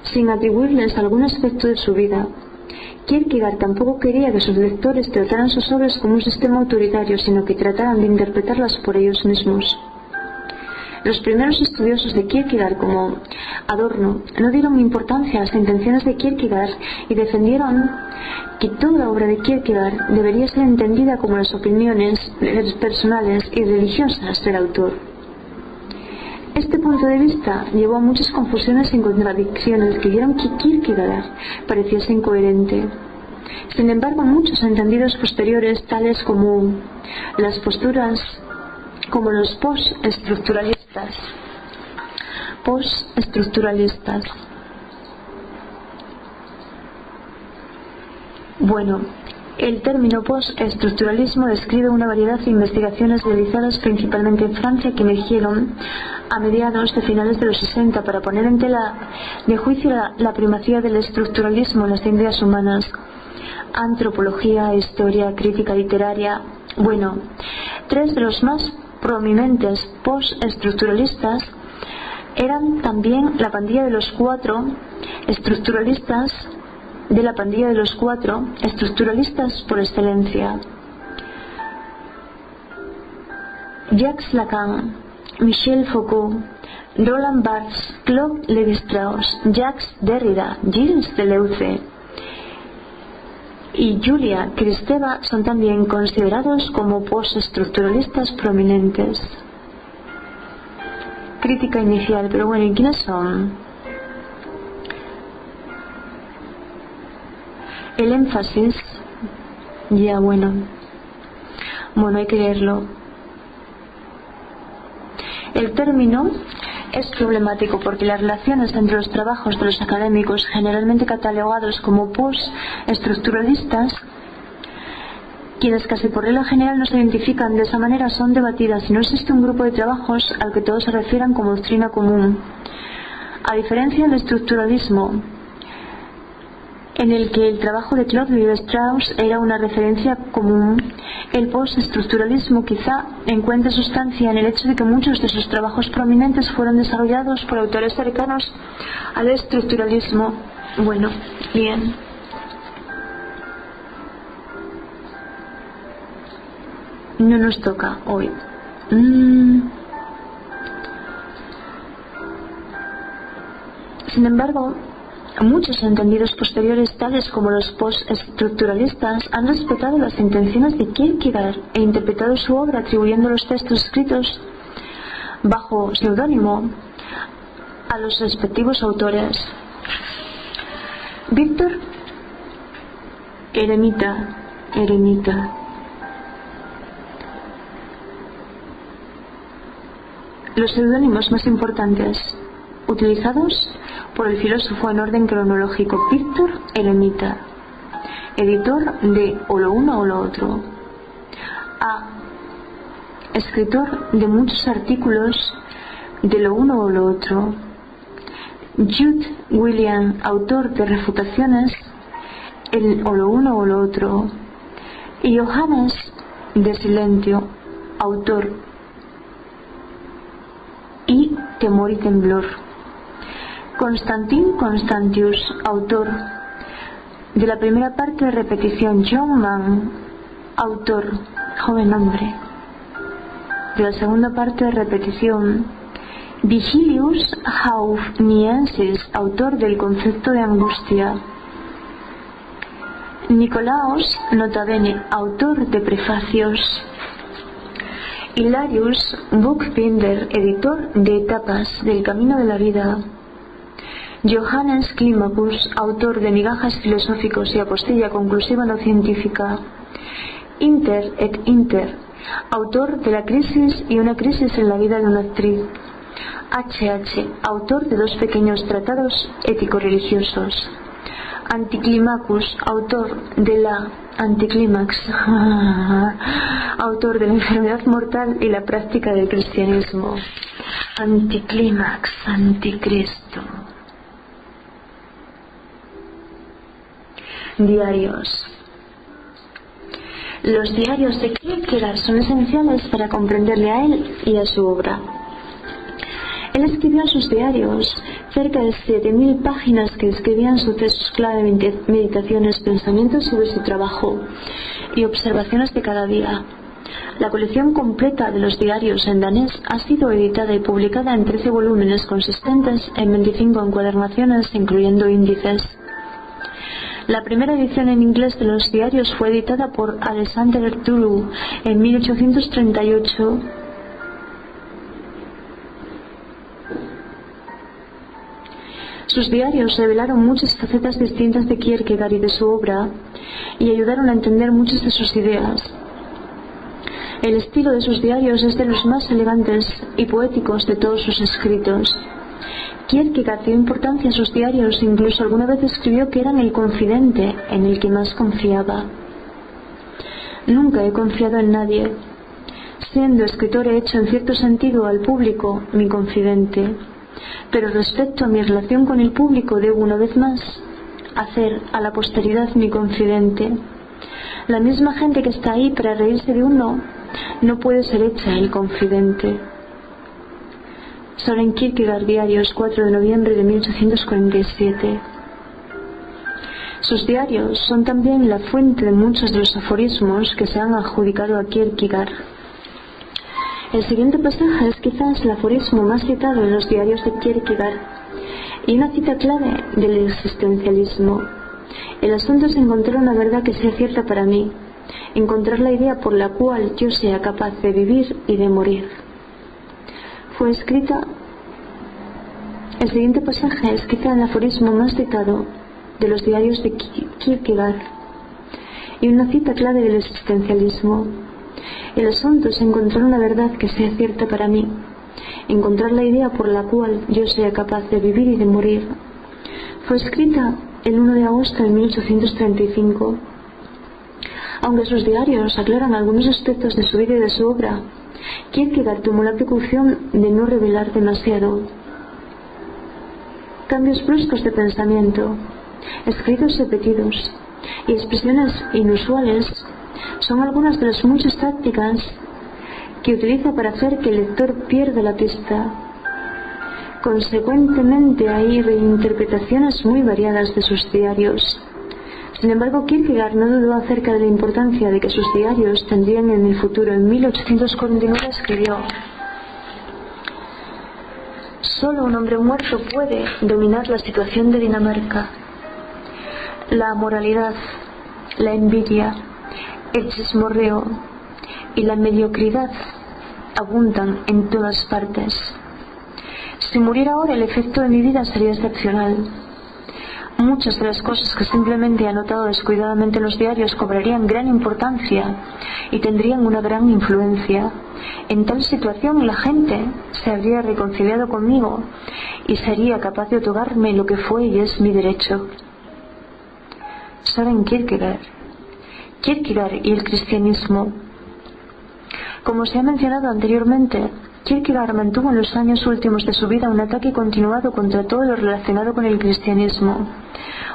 sin atribuirles algún aspecto de su vida. Kierkegaard tampoco quería que sus lectores trataran sus obras como un sistema autoritario, sino que trataran de interpretarlas por ellos mismos. Los primeros estudiosos de Kierkegaard, como Adorno, no dieron importancia a las intenciones de Kierkegaard y defendieron que toda obra de Kierkegaard debería ser entendida como las opiniones personales y religiosas del autor. Este punto de vista llevó a muchas confusiones y contradicciones que hicieron que Kierkegaard pareciese incoherente. Sin embargo, muchos entendidos posteriores, tales como las posturas como los postestructuralistas. Bueno, el término postestructuralismo describe una variedad de investigaciones realizadas principalmente en Francia que emergieron a mediados de finales de los 60 para poner en tela de juicio la primacía del estructuralismo en las ciencias humanas: antropología, historia, crítica literaria. Bueno, tres de los más prominentes postestructuralistas eran también la pandilla de los cuatro estructuralistas, estructuralistas por excelencia: Jacques Lacan, Michel Foucault, Roland Barthes, Claude Lévi-Strauss, Jacques Derrida, Gilles Deleuze y Julia Kristeva son también considerados como postestructuralistas prominentes. Crítica inicial, pero bueno, ¿y quiénes son? El énfasis, bueno, hay que leerlo. El término es problemático porque las relaciones entre los trabajos de los académicos, generalmente catalogados como postestructuralistas, quienes casi por regla general no se identifican de esa manera, son debatidas y no existe un grupo de trabajos al que todos se refieran como doctrina común. A diferencia del estructuralismo, en el que el trabajo de Claude Lévi-Strauss era una referencia común, el postestructuralismo quizá encuentre sustancia en el hecho de que muchos de sus trabajos prominentes fueron desarrollados por autores cercanos al estructuralismo. Bueno, bien. No nos toca hoy. Sin embargo, muchos entendidos posteriores, tales como los postestructuralistas, han respetado las intenciones de Kierkegaard e interpretado su obra atribuyendo los textos escritos bajo seudónimo a los respectivos autores. Víctor Eremita. Los seudónimos más importantes utilizados por el filósofo en orden cronológico: Víctor Eremita, editor de O lo uno o lo otro. A. Escritor de muchos artículos de Lo uno o lo otro. Jude William, autor de Refutaciones o lo uno o lo otro. Y Johannes de Silentio, autor, y Temor y Temblor. Constantin Constantius, autor de la primera parte de repetición. John Mann, autor, joven hombre, de la segunda parte de repetición. Vigilius Hauff-Niensis, autor del concepto de angustia. Nicolaos Notabene, autor de prefacios. Hilarius Buchbinder, editor de Etapas del Camino de la Vida. Johannes Climacus, autor de Migajas filosóficos y apostilla conclusiva no científica. Inter et Inter, autor de La crisis y una crisis en la vida de una actriz. H.H., autor de 2 pequeños tratados ético-religiosos. Anticlimacus, autor de la Anticlímax, autor de la enfermedad mortal y la práctica del cristianismo. Anticlímax, anticristo. Diarios. Los diarios de Kierkegaard son esenciales para comprenderle a él y a su obra. Él escribió en sus diarios cerca de 7.000 páginas que describían sucesos clave, meditaciones, pensamientos sobre su trabajo y observaciones de cada día. La colección completa de los diarios en danés ha sido editada y publicada en 13 volúmenes consistentes en 25 encuadernaciones, incluyendo índices. La primera edición en inglés de los diarios fue editada por Alexander Dulu en 1838. Sus diarios revelaron muchas facetas distintas de Kierkegaard y de su obra y ayudaron a entender muchas de sus ideas. El estilo de sus diarios es de los más elegantes y poéticos de todos sus escritos. Kierkegaard dio importancia a sus diarios, incluso alguna vez escribió que eran el confidente en el que más confiaba. Nunca he confiado en nadie. Siendo escritor he hecho en cierto sentido al público mi confidente. Pero respecto a mi relación con el público debo una vez más hacer a la posteridad mi confidente. La misma gente que está ahí para reírse de uno no puede ser hecha el confidente. Soren Kierkegaard, diarios, 4 de noviembre de 1847. Sus diarios son también la fuente de muchos de los aforismos que se han adjudicado a Kierkegaard. El siguiente pasaje es quizás el aforismo más citado en los diarios de Kierkegaard y una cita clave del existencialismo. El asunto es encontrar una verdad que sea cierta para mí, encontrar la idea por la cual yo sea capaz de vivir y de morir. El siguiente pasaje es quizá el aforismo más citado de los diarios de Kierkegaard y una cita clave del existencialismo. El asunto es encontrar una verdad que sea cierta para mí, encontrar la idea por la cual yo sea capaz de vivir y de morir. Fue escrita el 1 de agosto de 1835. Aunque sus diarios aclaran algunos aspectos de su vida y de su obra, Kierkegaard tomó la precaución de no revelar demasiado. Cambios bruscos de pensamiento, escritos repetidos y expresiones inusuales son algunas de las muchas tácticas que utiliza para hacer que el lector pierda la pista. Consecuentemente hay reinterpretaciones muy variadas de sus diarios. Sin embargo, Kierkegaard no dudó acerca de la importancia de que sus diarios tendrían en el futuro. En 1849 escribió: «Solo un hombre muerto puede dominar la situación de Dinamarca. La moralidad, la envidia, el chismorreo y la mediocridad abundan en todas partes. Si muriera ahora, el efecto de mi vida sería excepcional. Muchas de las cosas que simplemente he anotado descuidadamente en los diarios cobrarían gran importancia y tendrían una gran influencia. En tal situación la gente se habría reconciliado conmigo y sería capaz de otorgarme lo que fue y es mi derecho». Soren Kierkegaard. Kierkegaard y el cristianismo. Como se ha mencionado anteriormente, Kierkegaard mantuvo en los años últimos de su vida un ataque continuado contra todo lo relacionado con el cristianismo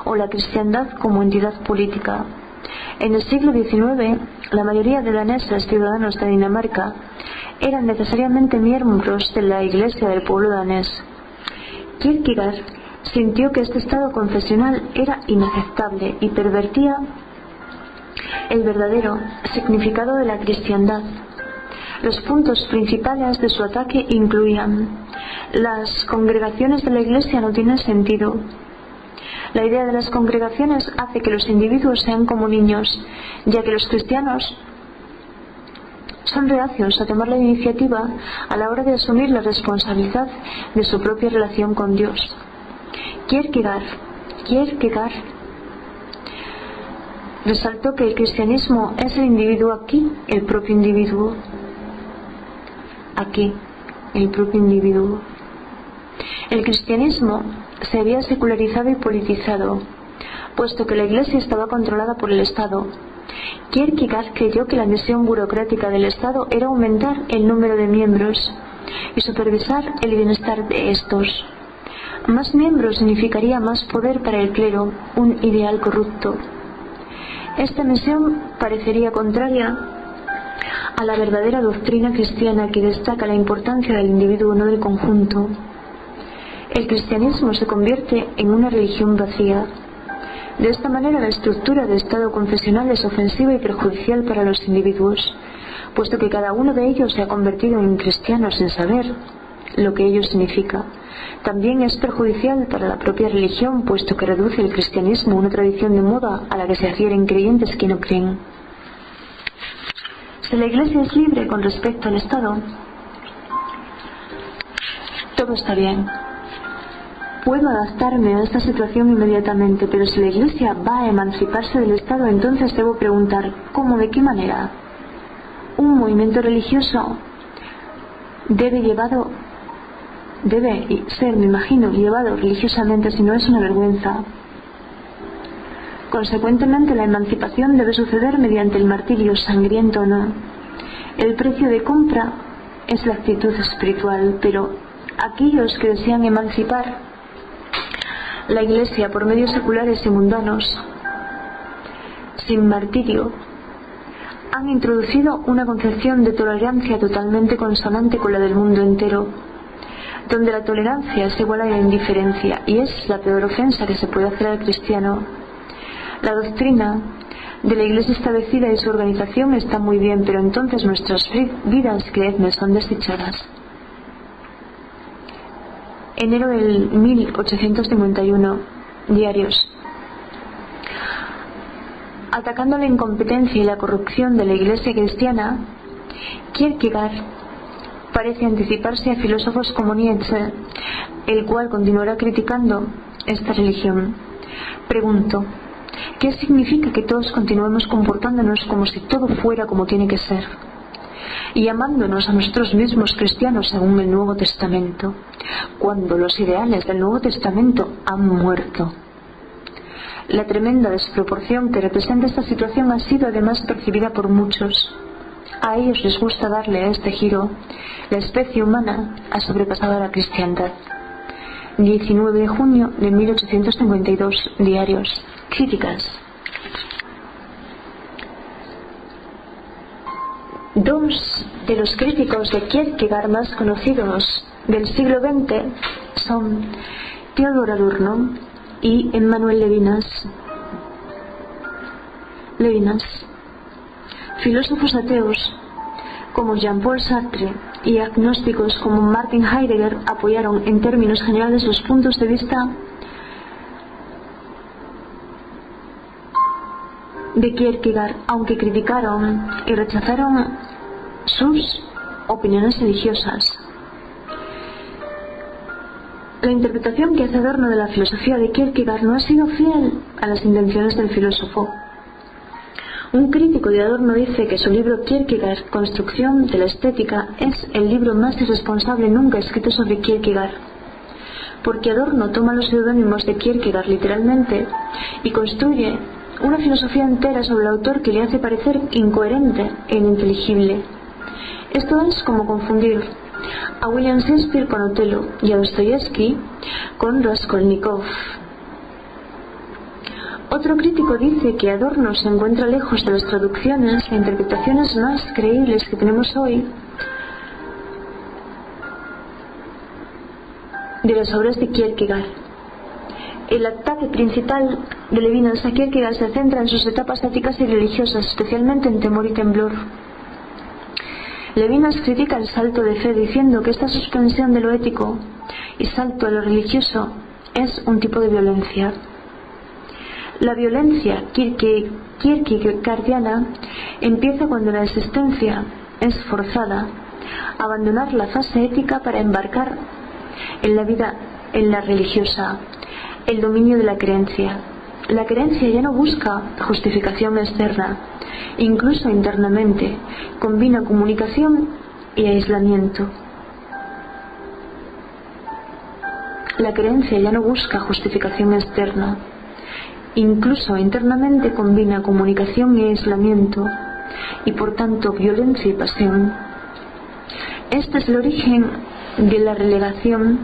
o la cristiandad como entidad política. En el siglo XIX, la mayoría de daneses ciudadanos de Dinamarca eran necesariamente miembros de la Iglesia del pueblo danés. Kierkegaard sintió que este estado confesional era inaceptable y pervertía el verdadero significado de la cristiandad. Los puntos principales de su ataque incluían: las congregaciones de la Iglesia no tienen sentido. La idea de las congregaciones hace que los individuos sean como niños, ya que los cristianos son reacios a tomar la iniciativa a la hora de asumir la responsabilidad de su propia relación con Dios. Kierkegaard resaltó que el cristianismo es el individuo aquí, el propio individuo. Aquí, el propio individuo. El cristianismo se había secularizado y politizado, puesto que la Iglesia estaba controlada por el Estado. Kierkegaard creyó que la misión burocrática del Estado era aumentar el número de miembros y supervisar el bienestar de estos. Más miembros significaría más poder para el clero, un ideal corrupto. Esta misión parecería contraria a la verdadera doctrina cristiana, que destaca la importancia del individuo, no del conjunto. El cristianismo se convierte en una religión vacía. De esta manera, la estructura de Estado confesional es ofensiva y perjudicial para los individuos, puesto que cada uno de ellos se ha convertido en cristiano sin saber lo que ello significa. También es perjudicial para la propia religión, puesto que reduce el cristianismo a una tradición de moda a la que se adhieren creyentes que no creen. Si la Iglesia es libre con respecto al Estado, todo está bien. Puedo adaptarme a esta situación inmediatamente, pero si la Iglesia va a emanciparse del Estado, entonces debo preguntar: ¿cómo? ¿De qué manera? Un movimiento religioso debe ser, me imagino, llevado religiosamente, si no es una vergüenza. Consecuentemente, la emancipación debe suceder mediante el martirio, sangriento o no. El precio de compra es la actitud espiritual, pero aquellos que desean emancipar la Iglesia por medios seculares y mundanos, sin martirio, han introducido una concepción de tolerancia totalmente consonante con la del mundo entero, donde la tolerancia es igual a la indiferencia, y es la peor ofensa que se puede hacer al cristiano. La doctrina de la Iglesia establecida y su organización está muy bien, pero entonces nuestras vidas, creedme, son desdichadas. Enero del 1851, diarios. Atacando la incompetencia y la corrupción de la Iglesia cristiana, Kierkegaard parece anticiparse a filósofos como Nietzsche, el cual continuará criticando esta religión. Pregunto: ¿qué significa que todos continuemos comportándonos como si todo fuera como tiene que ser, y llamándonos a nosotros mismos cristianos según el Nuevo Testamento, cuando los ideales del Nuevo Testamento han muerto? La tremenda desproporción que representa esta situación ha sido además percibida por muchos. A ellos les gusta darle a este giro: la especie humana ha sobrepasado a la cristiandad. 19 de junio de 1852, diarios. Críticas. Dos de los críticos de Kierkegaard más conocidos del siglo XX son Theodor Adorno y Emmanuel Levinas. Filósofos ateos como Jean-Paul Sartre y agnósticos como Martin Heidegger apoyaron en términos generales los puntos de vista de Kierkegaard, aunque criticaron y rechazaron sus opiniones religiosas. La interpretación que hace Adorno de la filosofía de Kierkegaard no ha sido fiel a las intenciones del filósofo. Un crítico de Adorno dice que su libro Kierkegaard, Construcción de la Estética, es el libro más irresponsable nunca escrito sobre Kierkegaard, porque Adorno toma los seudónimos de Kierkegaard literalmente y construye una filosofía entera sobre el autor que le hace parecer incoherente e ininteligible. Esto es como confundir a William Shakespeare con Otelo y a Dostoyevsky con Raskolnikov. Otro crítico dice que Adorno se encuentra lejos de las traducciones e interpretaciones más creíbles que tenemos hoy de las obras de Kierkegaard. El ataque principal de Levinas a Kierkegaard se centra en sus etapas éticas y religiosas, especialmente en Temor y Temblor. Levinas critica el salto de fe diciendo que esta suspensión de lo ético y salto a lo religioso es un tipo de violencia. La violencia kierkegaardiana empieza cuando la existencia es forzada a abandonar la fase ética para embarcar en la vida, en la religiosa, el dominio de la creencia. La creencia ya no busca justificación externa, incluso internamente, combina comunicación y aislamiento. La creencia ya no busca justificación externa, incluso internamente combina comunicación y aislamiento, y por tanto violencia y pasión. Este es el origen de la relegación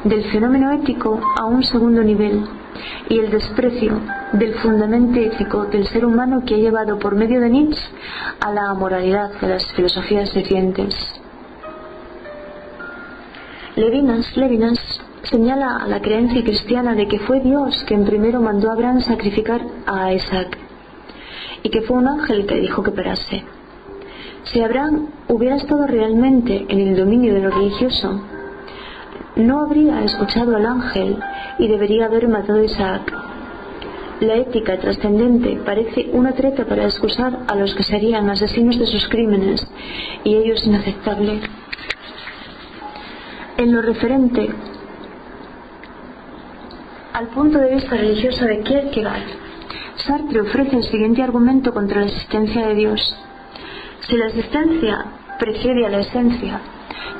del fenómeno ético a un segundo nivel y el desprecio del fundamento ético del ser humano que ha llevado por medio de Nietzsche a la amoralidad de las filosofías recientes. Levinas señala a la creencia cristiana de que fue Dios quien primero mandó a Abraham sacrificar a Isaac y que fue un ángel que dijo que parase. Si Abraham hubiera estado realmente en el dominio de lo religioso, no habría escuchado al ángel y debería haber matado a Isaac. La ética trascendente parece una treta para excusar a los que serían asesinos de sus crímenes, y ello es inaceptable. En lo referente al punto de vista religioso de Kierkegaard, Sartre ofrece el siguiente argumento contra la existencia de Dios. Si la existencia precede a la esencia,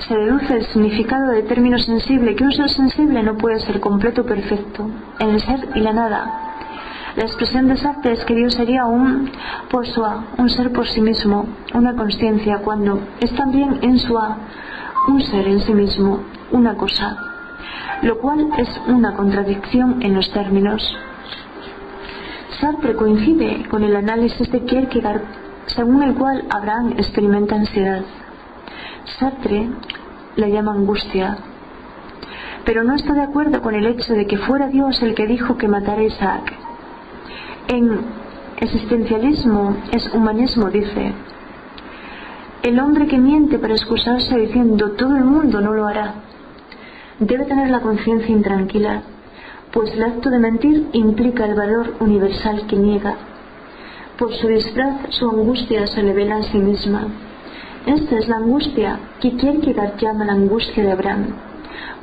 se deduce el significado de término sensible, que un ser sensible no puede ser completo o perfecto, en el ser y la nada. La expresión de Sartre es que Dios sería un por soi, un ser por sí mismo, una consciencia, cuando es también en soi, un ser en sí mismo, una cosa, lo cual es una contradicción en los términos. Sartre coincide con el análisis de Kierkegaard, según el cual Abraham experimenta ansiedad. Sartre la llama angustia, pero no está de acuerdo con el hecho de que fuera Dios el que dijo que matara a Isaac. En existencialismo es humanismo, dice: el hombre que miente para excusarse diciendo todo el mundo no lo hará, debe tener la conciencia intranquila, pues el acto de mentir implica el valor universal que niega. Por su disfraz, su angustia se revela a sí misma. Esta es la angustia que Kierkegaard llama la angustia de Abraham.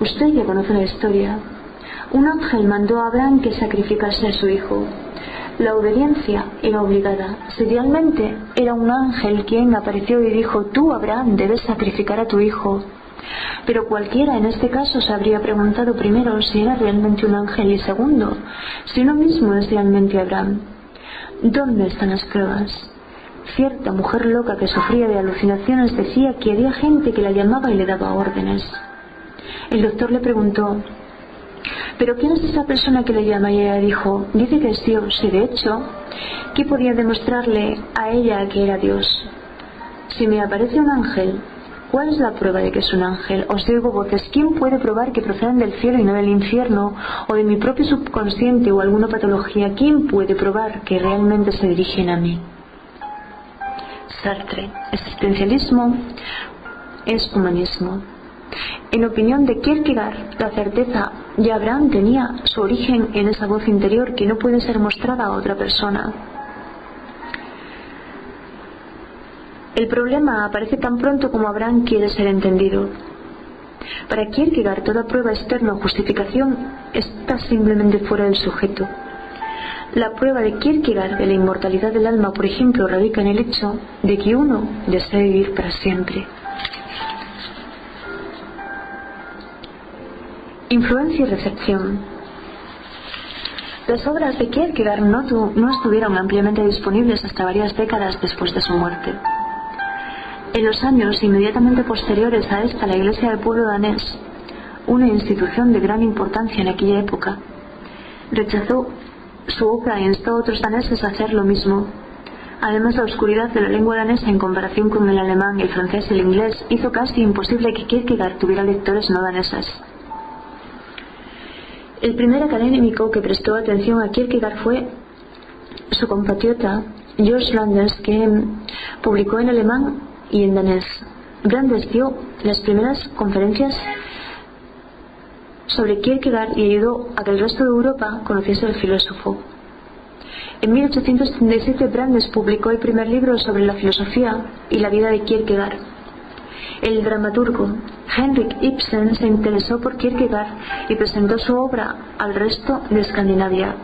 Usted ya conoce la historia. Un ángel mandó a Abraham que sacrificase a su hijo. La obediencia era obligada. Serialmente era un ángel quien apareció y dijo: tú, Abraham, debes sacrificar a tu hijo. Pero cualquiera en este caso se habría preguntado primero si era realmente un ángel y segundo, si uno mismo es realmente Abraham. ¿Dónde están las pruebas? Cierta mujer loca que sufría de alucinaciones decía que había gente que la llamaba y le daba órdenes. El doctor le preguntó: ¿pero quién es esa persona que le llama? Y ella dijo: dice que es Dios. Y de hecho, ¿qué podía demostrarle a ella que era Dios? Si me aparece un ángel, ¿cuál es la prueba de que es un ángel? Os digo voces: ¿quién puede probar que proceden del cielo y no del infierno, o de mi propio subconsciente o alguna patología? ¿Quién puede probar que realmente se dirigen a mí? Sartre: existencialismo es humanismo. En opinión de Kierkegaard, la certeza de Abraham tenía su origen en esa voz interior que no puede ser mostrada a otra persona. El problema aparece tan pronto como Abraham quiere ser entendido. Para Kierkegaard, toda prueba externa o justificación está simplemente fuera del sujeto. La prueba de Kierkegaard de la inmortalidad del alma, por ejemplo, radica en el hecho de que uno desea vivir para siempre. Influencia y recepción. Las obras de Kierkegaard no estuvieron ampliamente disponibles hasta varias décadas después de su muerte. En los años inmediatamente posteriores a esta, la Iglesia del Pueblo Danés, una institución de gran importancia en aquella época, rechazó su obra e instó a otros daneses a hacer lo mismo. Además, la oscuridad de la lengua danesa en comparación con el alemán, el francés y el inglés hizo casi imposible que Kierkegaard tuviera lectores no daneses. El primer académico que prestó atención a Kierkegaard fue su compatriota George Brandes, que publicó en alemán y en danés. Brandes dio las primeras conferencias sobre Kierkegaard y ayudó a que el resto de Europa conociese al filósofo. En 1837 Brandes publicó el primer libro sobre la filosofía y la vida de Kierkegaard. El dramaturgo Henrik Ibsen se interesó por Kierkegaard y presentó su obra al resto de Escandinavia.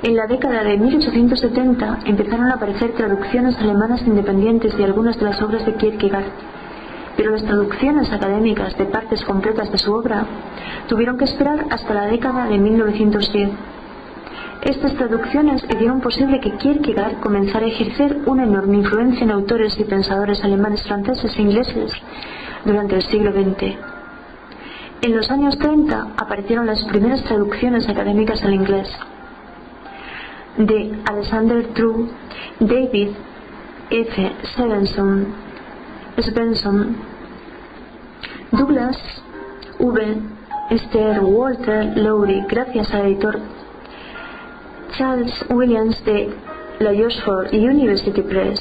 En la década de 1870 empezaron a aparecer traducciones alemanas independientes de algunas de las obras de Kierkegaard, pero las traducciones académicas de partes completas de su obra tuvieron que esperar hasta la década de 1910. Estas traducciones hicieron posible que Kierkegaard comenzara a ejercer una enorme influencia en autores y pensadores alemanes, franceses e ingleses durante el siglo XX. En los años 30 aparecieron las primeras traducciones académicas al inglés de Alexander True, David F. Svensson, Douglas V. Esther Walter Lowry, gracias al editor Charles Williams de la Oxford University Press.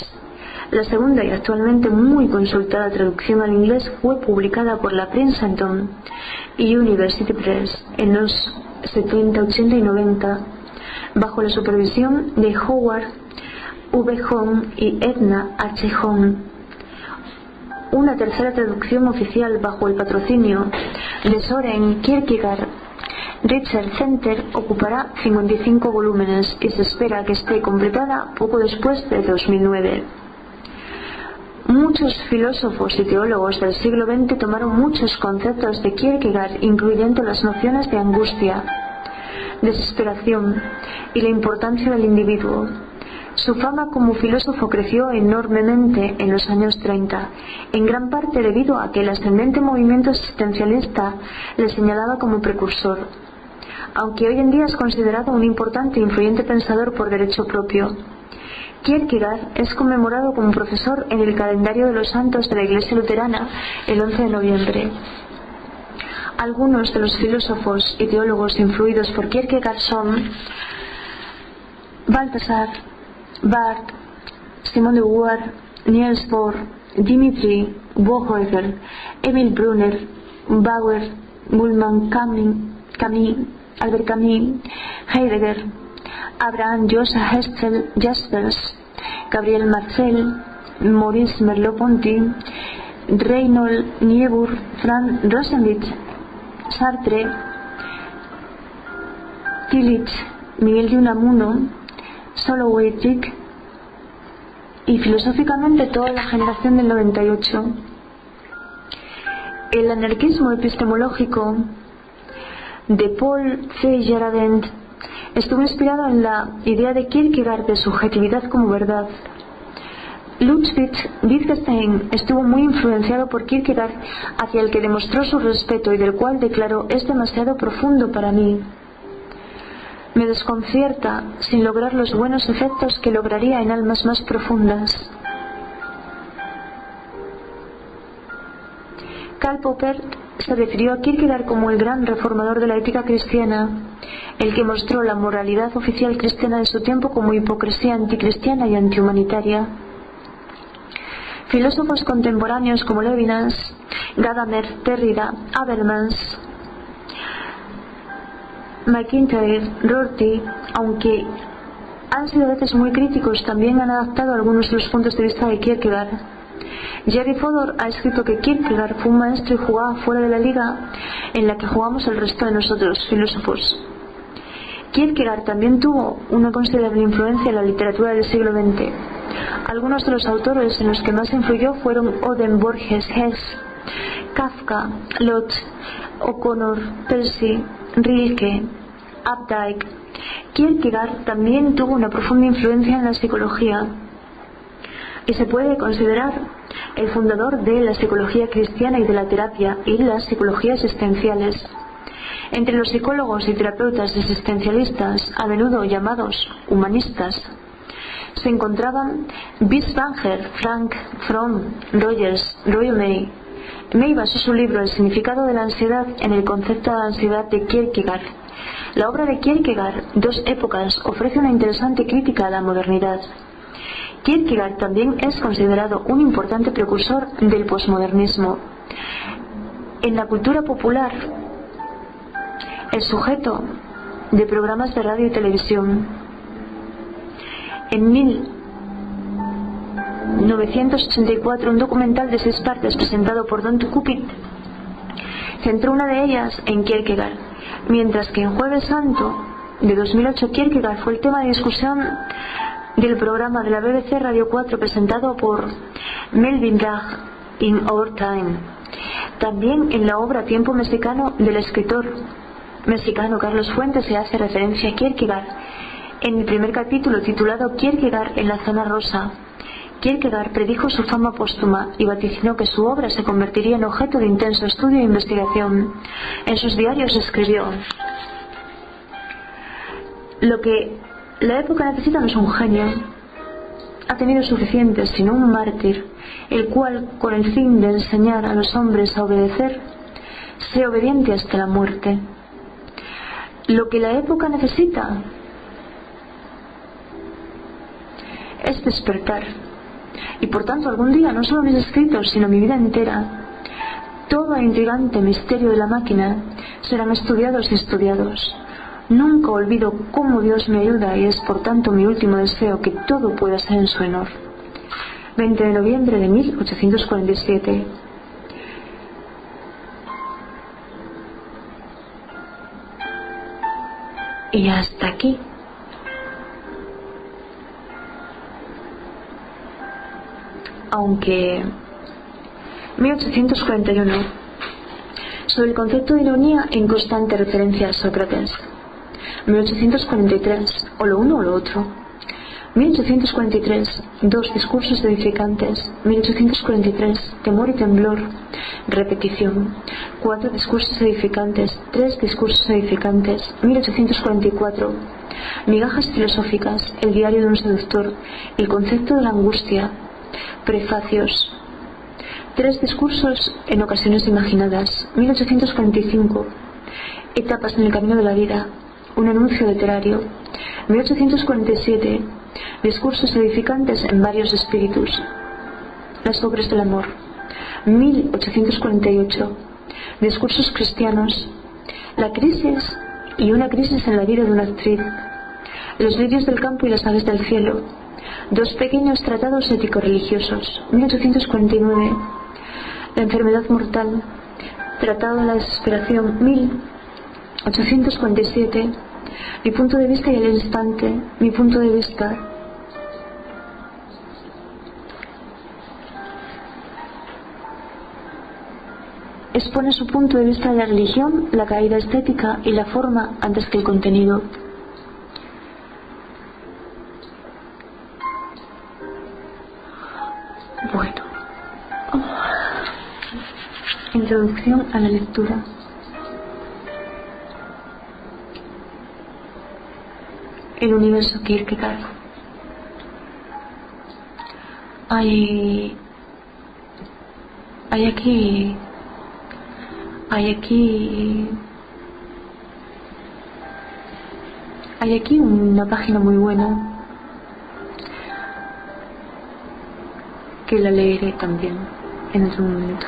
La segunda y actualmente muy consultada traducción al inglés fue publicada por la Princeton University Press en los 70, 80 y 90 bajo la supervisión de Howard V. Hong y Edna H. Hong. Una tercera traducción oficial bajo el patrocinio de Soren Kierkegaard Research Center ocupará 55 volúmenes y se espera que esté completada poco después de 2009. Muchos filósofos y teólogos del siglo XX tomaron muchos conceptos de Kierkegaard, incluyendo las nociones de angustia, desesperación y la importancia del individuo. Su fama como filósofo creció enormemente en los años 30, en gran parte debido a que el ascendente movimiento existencialista le señalaba como precursor, aunque hoy en día es considerado un importante e influyente pensador por derecho propio. Kierkegaard es conmemorado como profesor en el calendario de los santos de la Iglesia Luterana el 11 de noviembre. Algunos de los filósofos y teólogos influidos por Kierkegaard son Balthasar, Barth, Simone de Beauvoir, Niels Bohr, Dimitri Bonhoeffer, Emil Brunner, Bauer, Mullmann, Camus, Albert Camus, Heidegger, Abraham Joshua Heschel, Jaspers, Gabriel Marcel, Maurice Merleau-Ponty, Reinhold Niebuhr, Franz Rosenwitz, Sartre, Tillich, Miguel de Unamuno, Solowaychik y filosóficamente toda la generación del 98. El anarquismo epistemológico de Paul Feyerabend estuvo inspirado en la idea de Kierkegaard de subjetividad como verdad. Ludwig Wittgenstein estuvo muy influenciado por Kierkegaard, hacia el que demostró su respeto y del cual declaró: es demasiado profundo para mí. Me desconcierta sin lograr los buenos efectos que lograría en almas más profundas. Karl Popper se refirió a Kierkegaard como el gran reformador de la ética cristiana, el que mostró la moralidad oficial cristiana de su tiempo como hipocresía anticristiana y antihumanitaria. Filósofos contemporáneos como Levinas, Gadamer, Derrida, Habermas, McIntyre, Rorty, aunque han sido a veces muy críticos, también han adaptado algunos de los puntos de vista de Kierkegaard. Jerry Fodor ha escrito que Kierkegaard fue un maestro y jugaba fuera de la liga en la que jugamos el resto de nosotros, filósofos. Kierkegaard también tuvo una considerable influencia en la literatura del siglo XX. Algunos de los autores en los que más influyó fueron Oden, Borges, Hess, Kafka, Lodge, O'Connor, Percy, Rilke, Updike. Kierkegaard también tuvo una profunda influencia en la psicología. y se puede considerar el fundador de la psicología cristiana y de la terapia y las psicologías existenciales. Entre los psicólogos y terapeutas existencialistas, a menudo llamados humanistas, se encontraban Binswanger, Frank, Fromm, Rogers, Roy May. May basó su libro El significado de la ansiedad en el concepto de la ansiedad de Kierkegaard. La obra de Kierkegaard, Dos épocas, ofrece una interesante crítica a la modernidad. Kierkegaard también es considerado un importante precursor del posmodernismo. En la cultura popular, el sujeto de programas de radio y televisión. En 1984, un documental de 6 partes presentado por Don Kupit centró una de ellas en Kierkegaard, mientras que en Jueves Santo de 2008 Kierkegaard fue el tema de discusión del programa de la BBC Radio 4 presentado por Melvin Bragg in Our Time. También en la obra Tiempo Mexicano del escritor mexicano Carlos Fuentes se hace referencia a Kierkegaard en el primer capítulo titulado Kierkegaard en la zona rosa. Kierkegaard predijo su fama póstuma y vaticinó que su obra se convertiría en objeto de intenso estudio e investigación. En sus diarios escribió: lo que la época necesita no es un genio, ha tenido suficiente, sino un mártir, el cual, con el fin de enseñar a los hombres a obedecer, sea obediente hasta la muerte. Lo que la época necesita es despertar, y por tanto algún día no solo mis escritos, sino mi vida entera, todo el intrigante misterio de la máquina, serán estudiados y estudiados. Nunca olvido cómo Dios me ayuda y es por tanto mi último deseo que todo pueda ser en su honor. 20 de noviembre de 1847. Y hasta aquí. Aunque 1841, sobre el concepto de ironía en constante referencia a Sócrates. 1843, o lo uno o lo otro. 1843, 2 discursos edificantes. 1843, temor y temblor, repetición. 4 discursos edificantes, 3 discursos edificantes. 1844, migajas filosóficas, el diario de un seductor, el concepto de la angustia, prefacios. 3 discursos en ocasiones imaginadas. 1845, etapas en el camino de la vida, un anuncio literario. 1847, discursos edificantes en varios espíritus, las obras del amor. 1848, discursos cristianos, la crisis y una crisis en la vida de una actriz, los lirios del campo y las aves del cielo, 2 pequeños tratados ético-religiosos. 1849, la enfermedad mortal, tratado de la desesperación. 1847, mi punto de vista y el instante, mi punto de vista. Expone su punto de vista de la religión, la caída estética y la forma antes que el contenido. Bueno, introducción a la lectura. El universo Kierkegaard. Hay aquí una página muy buena que la leeré también en otro momento.